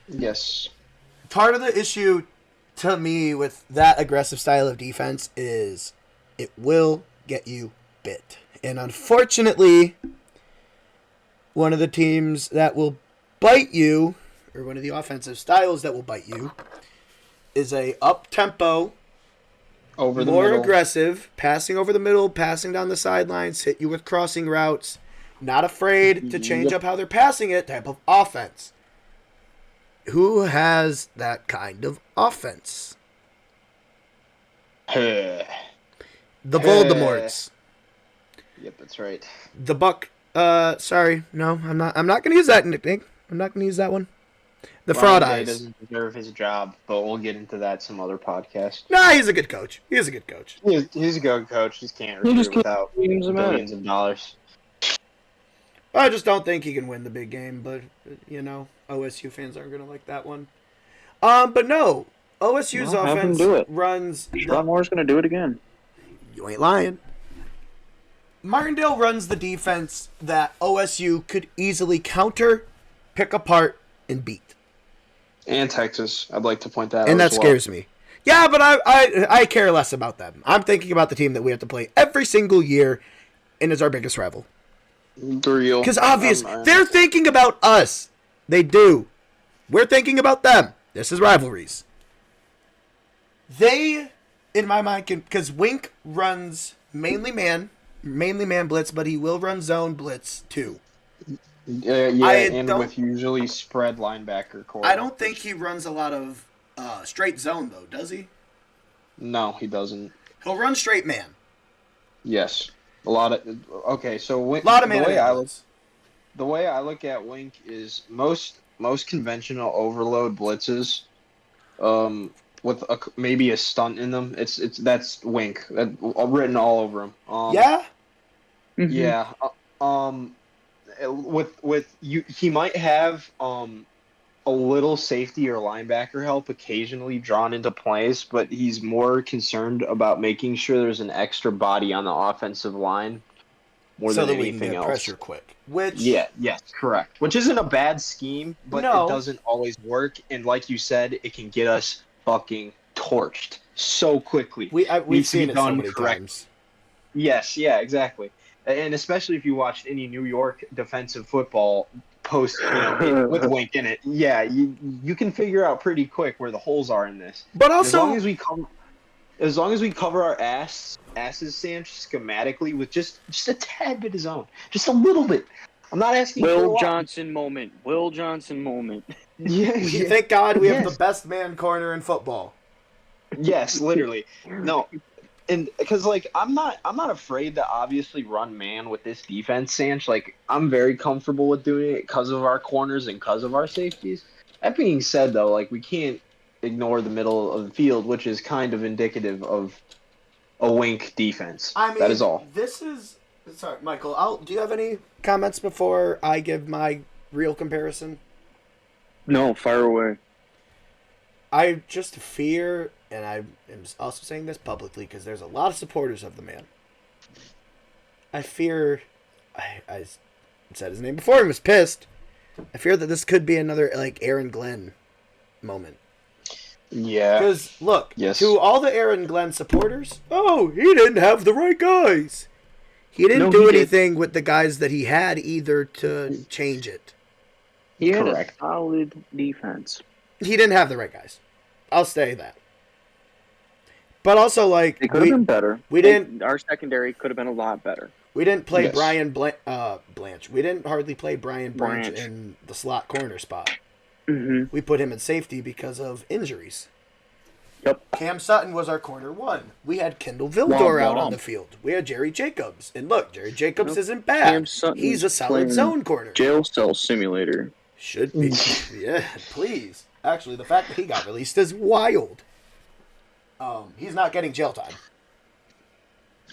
Yes. Part of the issue to me with that aggressive style of defense is it will get you bit. And unfortunately, one of the teams that will bite you, or one of the offensive styles that will bite you, is a up-tempo, Over the more middle. aggressive, passing over the middle, passing down the sidelines, hit you with crossing routes, not afraid to change Yep. up how they're passing it type of offense. Who has that kind of offense? Yep, The Voldemorts. that's right. The Buck. Sorry, no, I'm not. I'm not gonna use that nickname. I'm not gonna use that one. The Fraud Ryan Day Eyes. doesn't deserve his job, but we'll get into that some other podcast. Nah, he's a good coach. He's a good coach. He's a good coach. Just can't He recruit just can't without games him out. billions of dollars. I just don't think he can win the big game. But OSU fans aren't gonna like that one. But no, OSU's Well, have him offense do it. runs. Sean Moore's going to do it again. You ain't lying. Martindale runs the defense that OSU could easily counter, pick apart, and beat. And Texas, I'd like to point that out. And that as well. scares me. Yeah, but I care less about them. I'm thinking about the team that we have to play every single year and is our biggest rival. Real. Because they're thinking about us. They do. We're thinking about them. This is rivalries. They, in my mind, because Wink runs mainly man blitz, but he will run zone blitz too. And with usually spread linebacker core. I don't think he runs a lot of straight zone though, does he? No, he doesn't. He'll run straight man. Yes, a lot of. Okay, so A lot of man. The way I look at Wink is most conventional overload blitzes, with maybe a stunt in them. That's Wink written all over him. Yeah. Mm-hmm. Yeah. He might have a little safety or linebacker help occasionally drawn into plays, but he's more concerned about making sure there's an extra body on the offensive line more so than that we anything can get else. pressure quick. Which Yes, correct. Which isn't a bad scheme, but No. it doesn't always work. And like you said, it can get us fucking torched so quickly. we've Needs to be seen it so done many correct. times. Yes, yeah, exactly. And especially if you watched any New York defensive football post, with Wink in it, yeah, you can figure out pretty quick where the holes are in this. But As also, long as we cover our asses, Sanch, schematically with just a tad bit of zone, just a little bit. I'm not asking for a Will lot. Johnson moment. Yeah, thank God we have Yes. the best man corner in football. Yes, literally. No, and because I'm not afraid to obviously run man with this defense, Sanch. Like I'm very comfortable with doing it because of our corners and because of our safeties. That being said, though, we can't ignore the middle of the field, which is kind of indicative of a Wink defense. I mean, that is all. Sorry, Michael. Do you have any comments before I give my real comparison? No, fire away. I just fear, and I am also saying this publicly because there's a lot of supporters of the man. I fear, I said his name before and was pissed. I fear that this could be another Aaron Glenn moment. Yeah. Because look, Yes. to all the Aaron Glenn supporters, oh, he didn't have the right guys. He didn't No, do he did. anything with the guys that he had either to change it. He had Correct. a solid defense. He didn't have the right guys. I'll say that. But also, It could have been better. we didn't- Our secondary could have been a lot better. we didn't play Yes. Brian Blanche. We didn't hardly play Brian Branch Branch. in the slot corner spot. Mm-hmm. We put him in safety because of injuries. Yep. Cam Sutton was our corner one. We had Kendall Vildor out on the field. We had Jerry Jacobs. And look, Jerry Jacobs Nope. isn't bad. Cam Sutton's He's a solid playing zone corner. Jail cell simulator. Should be. Yeah, please. Actually, the fact that he got released is wild. He's not getting jail time.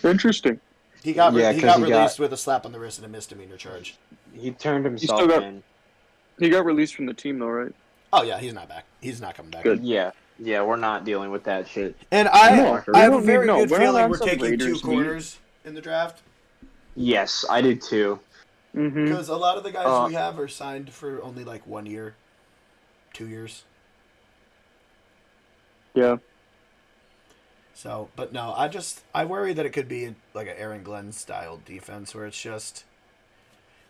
Interesting. He got Yeah, he 'cause got he released with a slap on the wrist and a misdemeanor charge. He turned himself still got- in. He got released from the team, though, right? Oh yeah, he's not back. He's not coming back. Good. Yeah, we're not dealing with that shit. And I No, have we a don't very need- no, good we're not feeling on we're some taking two Raiders corners in the draft Yes, I did too. Mm-hmm. because a lot of the guys Uh, we have are signed for only 1 year, 2 years. Yeah. So, but no, I worry that it could be like an Aaron Glenn style defense where it's just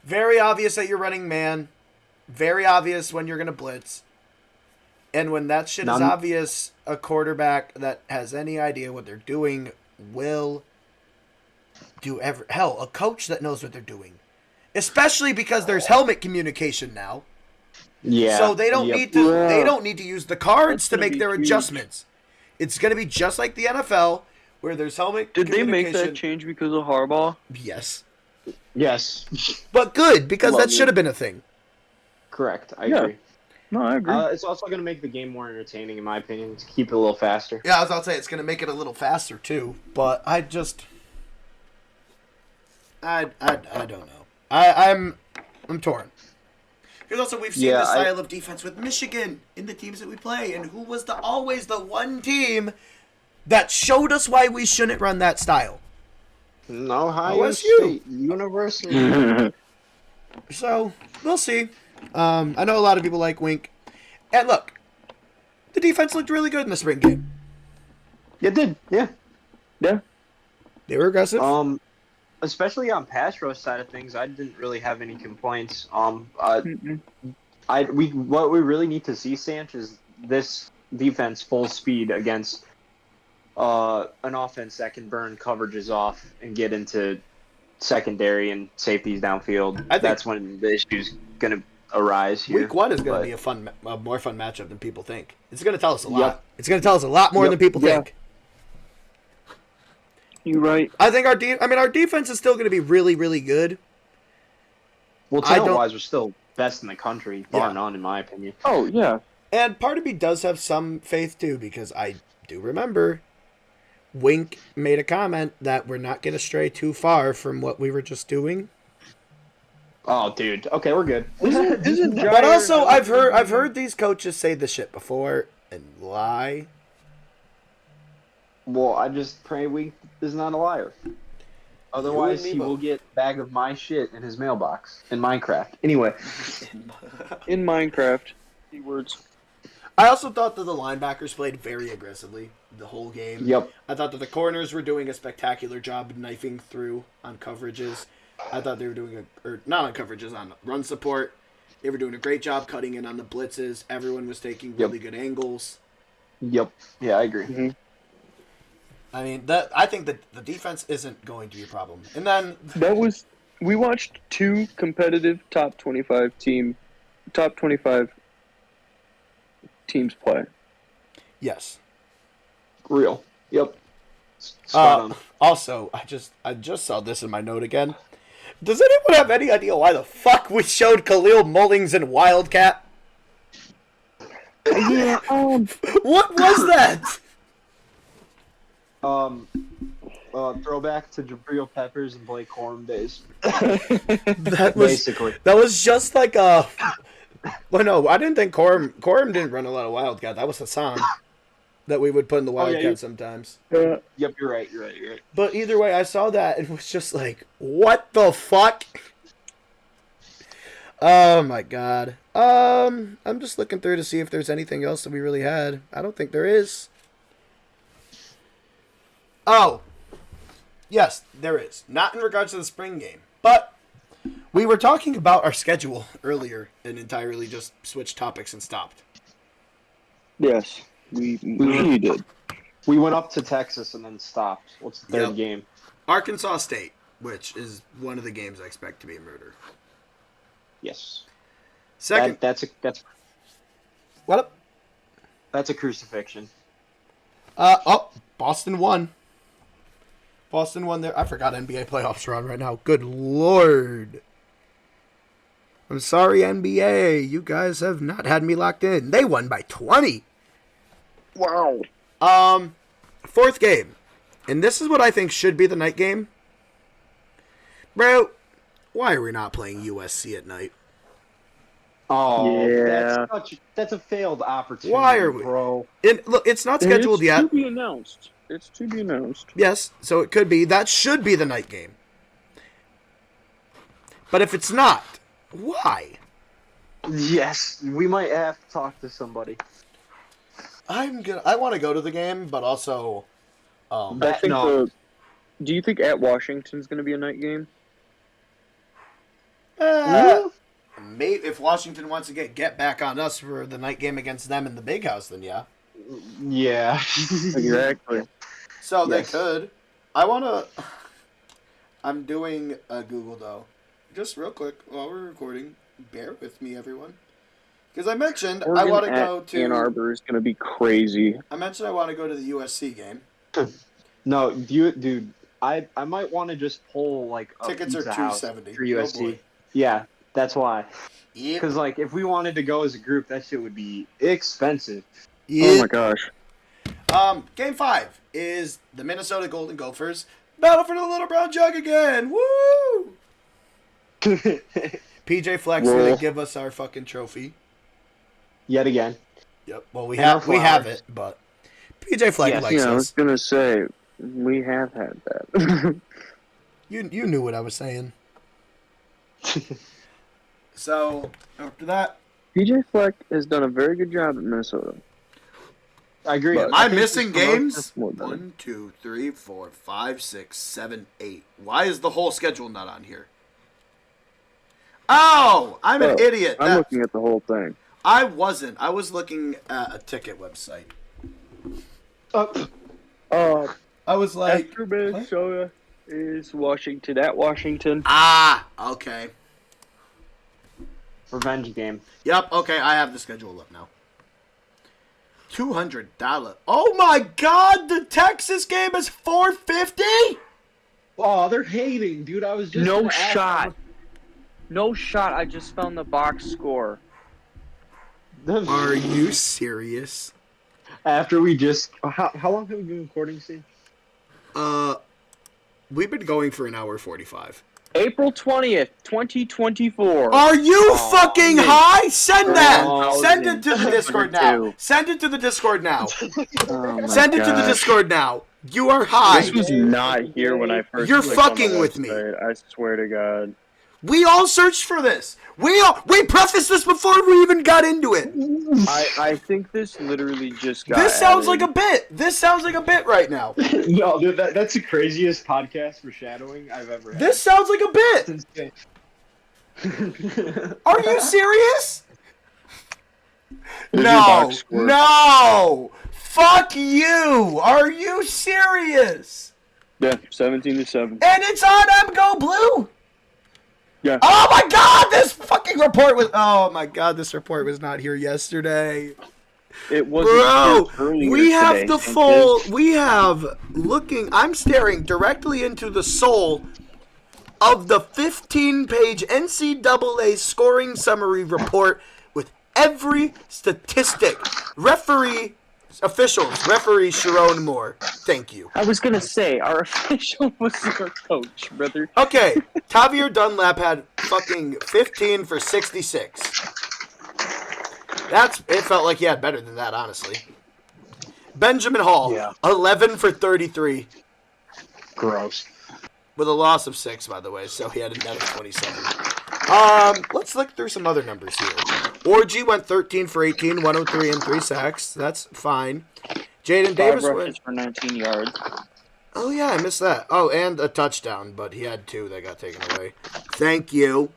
very obvious that you're running man, very obvious when you're going to blitz. And when that shit is obvious, a quarterback that has any idea what they're doing will do hell, a coach that knows what they're doing. Especially because there's helmet communication now. Yeah. So they don't need to use the cards to make their huge. adjustments. It's going to be just like the NFL where there's helmet Did they communication. make that change because of Harbaugh? Yes. Yes. But good, because that Love should have been a thing. Correct. I Yeah. agree. No, I agree. It's also going to make the game more entertaining, in my opinion, to keep it a little faster. Yeah, I was about to say it's going to make it a little faster too, but I don't know. I'm torn. Because also we've seen this style of defense with Michigan in the teams that we play, and who was always the one team that showed us why we shouldn't run that style? Ohio OSU. State University. So we'll see. I know a lot of people like Wink, and look, the defense looked really good in the spring game. It did, yeah. Yeah. They were aggressive. Especially on pass rush side of things, I didn't really have any complaints. What we really need to see, Sanch, is this defense full speed against an offense that can burn coverages off and get into secondary and safeties downfield. That's when the issue's going to arise here. Week 1 is going to be a more fun matchup than people think. It's going to tell us a lot. It's going to tell us a lot more than people think. You're right. I think our defense is still going to be really, really good. Well, talent-wise, we're still best in the country, bar none, in my opinion. Oh, yeah. And part of me does have some faith, too, because I do remember Wink made a comment that we're not going to stray too far from what we were just doing. Oh, dude. Okay, we're good. But also, I've heard these coaches say this shit before and lie. Well, I just pray Wink is not a liar. Otherwise, he will get a bag of my shit in his mailbox in Minecraft. Anyway. In Minecraft. Keywords. I also thought that the linebackers played very aggressively the whole game. Yep. I thought that the corners were doing a spectacular job knifing through on coverages. I thought they were doing not on coverages, on run support. They were doing a great job cutting in on the blitzes. Everyone was taking really good angles. Yep. Yeah, I agree. Mm-hmm. I mean, I think that the defense isn't going to be a problem. And then we watched two competitive top 25 teams play. Yes. Real. Yep. Spot on. Also, I just saw this in my note again. Does anyone have any idea why the fuck we showed Khalil Mullings in Wildcat? Yeah. What was that? Throwback to Jabril Peppers and Blake Corum days. That was just like a. Well, no, I didn't think Corum didn't run a lot of Wildcat. That was Hassan that we would put in the Wildcat sometimes. Yep, you're right. But either way, I saw that and was just like, what the fuck? Oh my god. I'm just looking through to see if there's anything else that we really had. I don't think there is. Oh. Yes, there is. Not in regards to the spring game. But we were talking about our schedule earlier and entirely just switched topics and stopped. Yes, we did. We went up to Texas and then stopped. What's the third game? Arkansas State, which is one of the games I expect to be a murder. Yes. Second. That's What up? That's a crucifixion. Boston won. Boston won there. I forgot NBA playoffs are on right now. Good lord. I'm sorry, NBA. You guys have not had me locked in. They won by 20. Wow. Fourth game. And this is what I think should be the night game. Bro, why are we not playing USC at night? Oh, yeah. That's a failed opportunity. Why are we? Bro? Look, it's not scheduled yet. It's to be announced. Yes, so it could be. That should be the night game. But if it's not, why? Yes, we might have to talk to somebody. I want to go to the game, but also I think no. do you think at Washington's going to be a night game? Maybe if Washington wants to get back on us for the night game against them in the big house, then yeah. Yeah. Exactly. So they Yes. could. I want to. I'm doing a Google though. Just real quick while we're recording. Bear with me, everyone. Because I mentioned I want to go to Ann Arbor is going to be crazy. I mentioned I want to go to the USC game. No, dude. I might want to just pull like a Tickets are pizza house $270. for Oh, USC. boy. Yeah, that's why. Yep. Because like if we wanted to go as a group, that shit would be expensive. Oh my gosh. Game 5 is the Minnesota Golden Gophers battle for the Little Brown Jug again. Woo! PJ Flex Roll. gonna give us our fucking trophy. Yet again. Yep. Well, we And our have flowers. it, but PJ Flex Yes. likes Yeah, I was us. going to say, we have had that. You knew what I was saying. So after that, PJ Fleck has done a very good job at Minnesota. I agree. But- am I think missing this promotes games? us more than- 1, 2, 3, 4, 5, 6, 7, 8. Why is the whole schedule not on here? Oh, I'm an Oh, idiot. I'm looking at the whole thing. I wasn't. I was looking at a ticket website. I was like, After Minnesota is Washington at Washington. okay. Revenge game. Yep, okay, I have the schedule up now. $200. Oh my god, the Texas game is $450? Oh, they're hating, dude. I was just No gonna ask- shot. No shot. I just found the box score. Are you serious? After we just how long have we been recording, Steve? We've been going for an hour 45. April 20th, 2024. Are you Aw, fucking man. high? Send that! Oh, Send it to the Discord now. 22. Send it to the Discord now. Oh my Send it to the gosh. Discord now. You are high. This was not here when I first. You're clicked on the fucking with me. website, I swear to God. We all searched for this. We prefaced this before we even got into it. I think this literally just got. This sounds like added. a bit. This sounds like a bit right now. No, dude, that's the craziest podcast foreshadowing I've ever had. This sounds like a bit. insane. Are you serious? There's your No. box score. No. Fuck you. Are you serious? Yeah, 17-7. And it's on Go Blue. Yeah. Oh my god, this fucking report was. Oh my god, this report was not here yesterday. It was. Bro, we have today, the thank full. you. We have looking. I'm staring directly into the soul of the 15-page NCAA scoring summary report with every statistic. Referee Sharon Moore. Thank you. I was gonna say our official was our coach, brother. Okay, Tavier Dunlap had fucking 15 for 66. It felt like he had better than that, honestly. Benjamin Hall, Yeah. 11 for 33. Gross. With a loss of 6, by the way, so he had a net of 27. Let's look through some other numbers here. Orgy went 13 for 18, 103 and 3 sacks. That's fine. Jaden 5 Davis rushes went... for 19 yards. Oh, yeah, I missed that. Oh, and a touchdown, but he had 2 that got taken away. Thank you.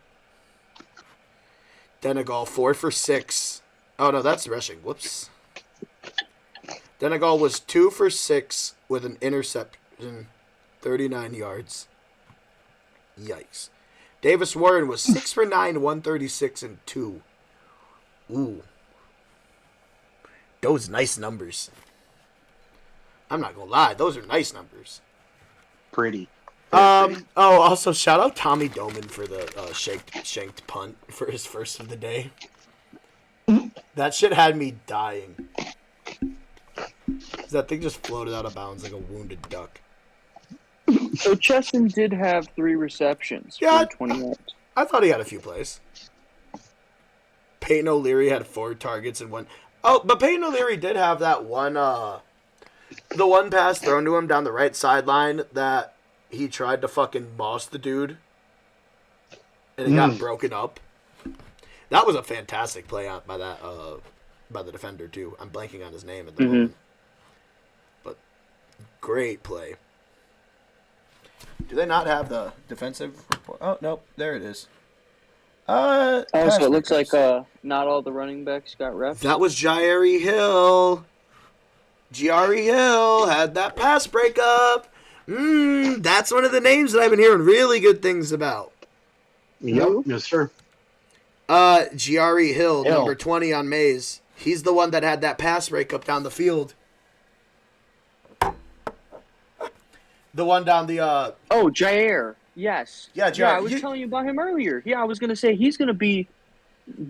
Denegal, 4 for 6. Oh, no, that's rushing. Whoops. Denegal was 2 for 6 with an interception, 39 yards. Yikes. Davis Warren was 6 for 9, 136 and 2. Ooh. Those nice numbers. I'm not gonna lie, those are nice numbers. Pretty. Also shout out Tommy Doman for the shanked punt for his first of the day. That shit had me dying. That thing just floated out of bounds like a wounded duck. So Chesson did have 3 receptions Yeah, for 20 yards. I thought he had a few plays. Peyton O'Leary had 4 targets and 1. Oh, but Peyton O'Leary did have that one, the one pass thrown to him down the right sideline that he tried to fucking boss the dude. And it got broken up. That was a fantastic play out by that, by the defender too. I'm blanking on his name at the moment. But Great play. Do they not have the defensive report? Oh, nope. There it is. Oh, pass so it looks like breakups. not all the running backs got reps. That was Jairi Hill. Jairi Hill had that pass breakup. That's one of the names that I've been hearing really good things about. Yep. Yes, sir. Giari Hill, Hill. number 20 on Maze. He's the one that had that pass breakup down the field. The one down the Oh, Jair. Yes. Yeah, Jair. Yeah, I was telling you about him earlier. Yeah, I was gonna say he's gonna be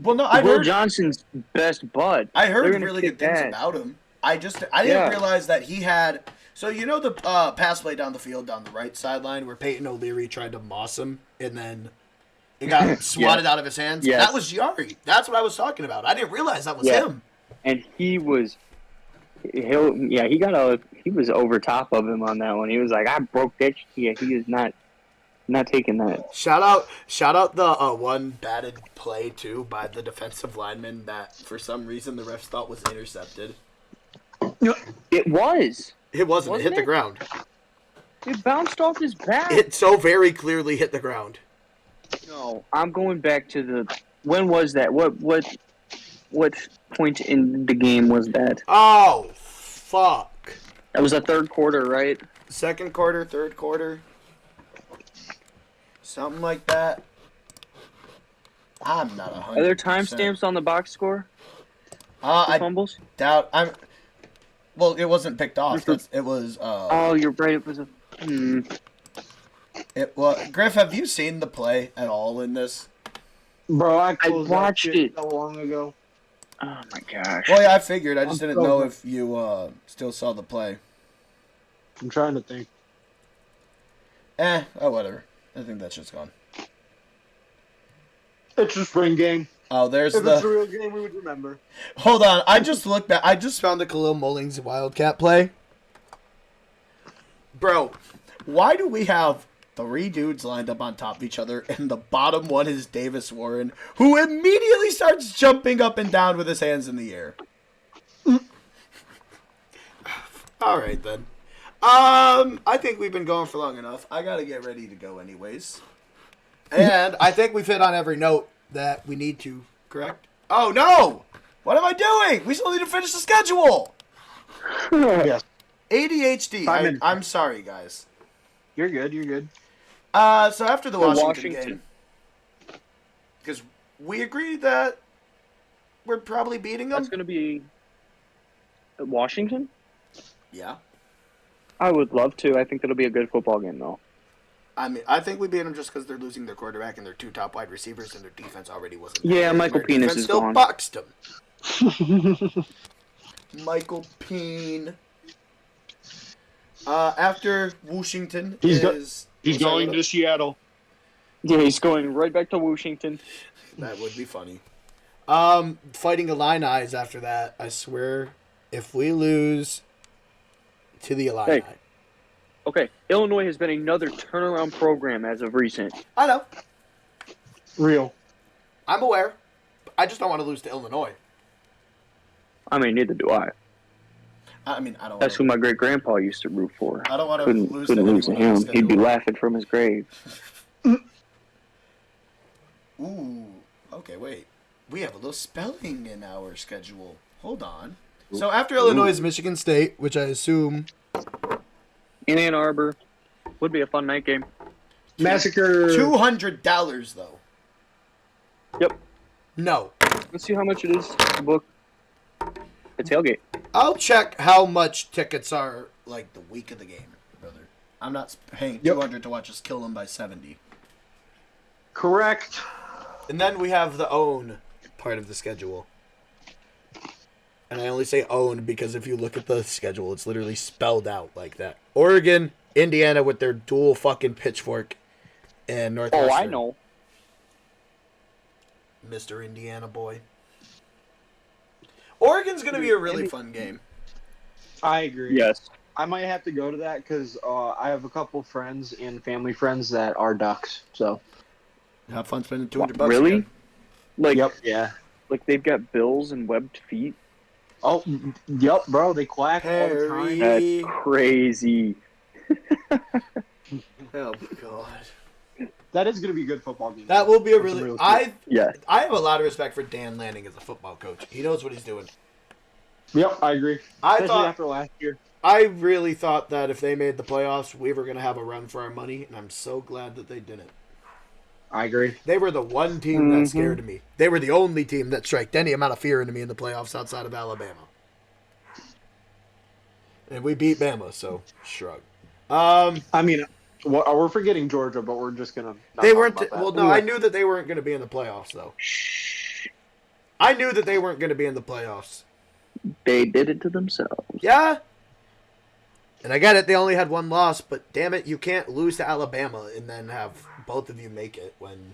Well, no, I Will heard Johnson's best bud. I They're heard gonna really kick good things ass. about him. I didn't Yeah. realize that he had. So you know the pass play down the field down the right sideline where Peyton O'Leary tried to moss him and then it got swatted out of his hands. Yes. That was Giari. That's what I was talking about. I didn't realize that was Yeah. him. And he was he was over top of him on that one. He was like, I broke that. Yeah, he is not taking that. Shout out the one batted play too by the defensive lineman that for some reason the refs thought was intercepted. It was. It wasn't. Wasn't It hit the it? ground. It bounced off his back. It so very clearly hit the ground. No, I'm going back to the. When was that? What point in the game was that? Oh, fuck. That was the third quarter, right? Second quarter, third quarter. Something like that. I'm not 100%. Are there timestamps on the box score? For I fumbles? doubt. Well, it wasn't picked off. It was. Oh, you're right. It was a. Griff, have you seen the play at all in this? Bro, I closed watched that shit it. so long ago. Oh my gosh. Well, yeah, I figured. I just I'm didn't so know good. if you still saw the play. I'm trying to think. Oh, whatever. I think that shit's gone. It's a spring game. Oh, there's If it's a the. real game, we would remember. Hold on. I just looked back. I just found the Khalil Mullings Wildcat play. Bro, why do we have 3 dudes lined up on top of each other, and the bottom one is Davis Warren, who immediately starts jumping up and down with his hands in the air? All right, then. I think we've been going for long enough. I gotta get ready to go anyways. And I think we've hit on every note that we need to, correct? Oh, no! What am I doing? We still need to finish the schedule! Yes. ADHD. I'm sorry, guys. You're good. You're good. So after the Washington Washington. game, because we agreed that we're probably beating them. That's going to be Washington? Yeah. I would love to. I think that'll be a good football game, though. I mean, I think we beat them just because they're losing their quarterback and their 2 top wide receivers, and their defense already wasn't. Yeah, great. Michael Their Penis defense is still gone. boxed them. Michael Peen. After Washington He's is going to Seattle. Yeah, he's going right back to Washington. That would be funny. Fighting Illini after that. I swear, if we lose to the Illini, Hey. Okay, Illinois has been another turnaround program as of recent. I know. Real. I'm aware. I just don't want to lose to Illinois. I mean, neither do I. I mean, I don't. That's who my great grandpa used to root for. I don't want to Couldn't lose lose to anyone on him. the He'd be schedule. laughing from his grave. Ooh. Okay, wait. We have a little spelling in our schedule. Hold on. So after Illinois is Michigan State, which I assume. In Ann Arbor, would be a fun night game. Massacre. $200 though. Yep. No. Let's see how much it is to book a tailgate. I'll check how much tickets are like the week of the game, brother. I'm not paying Yep. $200 to watch us kill them by 70. Correct. And then we have the own part of the schedule. And I only say own because if you look at the schedule, it's literally spelled out like that. Oregon, Indiana with their dual fucking pitchfork, and Northwestern. Oh, I know. Mr. Indiana boy. Oregon's going to be a really fun game. I agree. Yes. I might have to go to that because I have a couple friends and family friends that are Ducks. So. Have fun spending $200 Really? again. Like, Yep. Yeah. like they've got bills and webbed feet. Oh, yep, bro. They quack all the time. Perry. That's crazy. Oh God. That is going to be a good football game. That will be a That's really. real I Yeah. have a lot of respect for Dan Lanning as a football coach. He knows what he's doing. Yep, I agree. I Especially thought. after last year. I really thought that if they made the playoffs, we were going to have a run for our money, and I'm so glad that they didn't. I agree. They were the one team that scared me. They were the only team that struck any amount of fear into me in the playoffs outside of Alabama. And we beat Bama, so shrug. I mean, we're forgetting Georgia, but we're just going to. They weren't. Well, No, I knew that they weren't going to be in the playoffs, though. I knew that they weren't going to be in the playoffs. They did it to themselves. Yeah. And I get it, they only had one loss, but damn it, you can't lose to Alabama and then have both of you make it when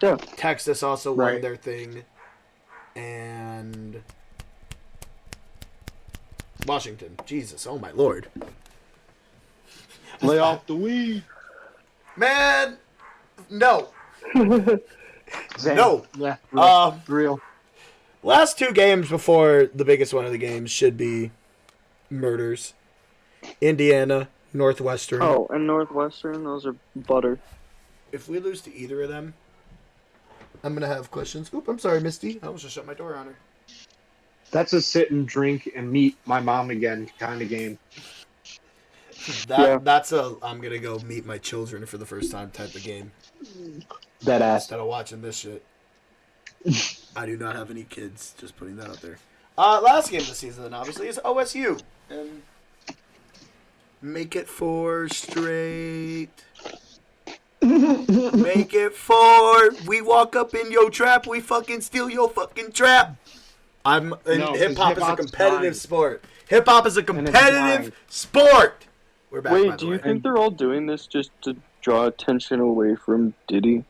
Yeah. Texas also won Right. their thing. And Washington. Jesus, oh my Lord. Lay off the weed. Man, no. Zane. No. Yeah. Real. Real. Last two games before the biggest one of the games should be murders. Indiana, Northwestern. Oh, and Northwestern, those are butter. If we lose to either of them, I'm going to have questions. Oop, I'm sorry, Misty. I almost just shut my door on her. That's a sit and drink and meet my mom again kind of game. That's a I'm going to go meet my children for the first time type of game. That ass. Instead of watching this shit. I do not have any kids. Just putting that out there. Last game of the season, then, obviously, is OSU. And make it 4 straight. Make it 4. We walk up in your trap. We fucking steal your fucking trap. Hip hop is a competitive sport. Hip hop is a competitive sport. We're back. Wait, do you think they're all doing this just to draw attention away from Diddy?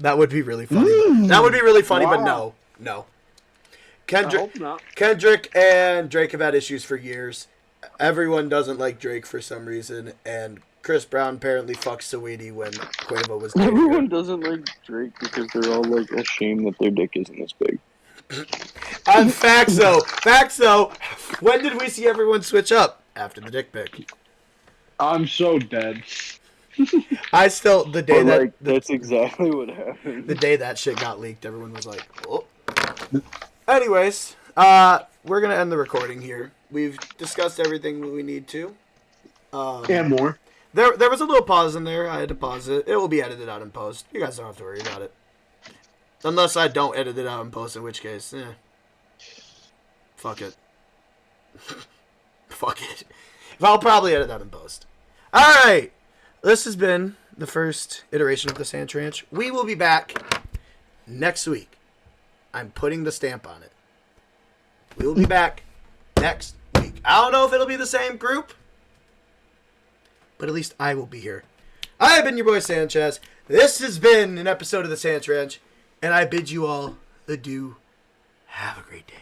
That would be really funny. That would be really funny, but Wow. no. I hope not. Kendrick and Drake have had issues for years. Everyone doesn't like Drake for some reason, and Chris Brown apparently fucked Saweetie when Quavo was dating her. Everyone doesn't like Drake because they're all like ashamed that their dick isn't this big. Facts though. When did we see everyone switch up? After the dick pic. I'm so dead. The day that that's exactly what happened. the day that shit got leaked, everyone was like, oh. Anyways, we're gonna end the recording here. We've discussed everything we need to. And more. There was a little pause in there. I had to pause it. It will be edited out in post. You guys don't have to worry about it. Unless I don't edit it out in post, in which case, fuck it. Fuck it. I'll probably edit that in post. Alright. This has been the first iteration of the Sanch Ranch. We will be back next week. I'm putting the stamp on it. We will be back next week. I don't know if it'll be the same group, but at least I will be here. I have been your boy Sanchez. This has been an episode of the Sanch Ranch, and I bid you all adieu. Have a great day.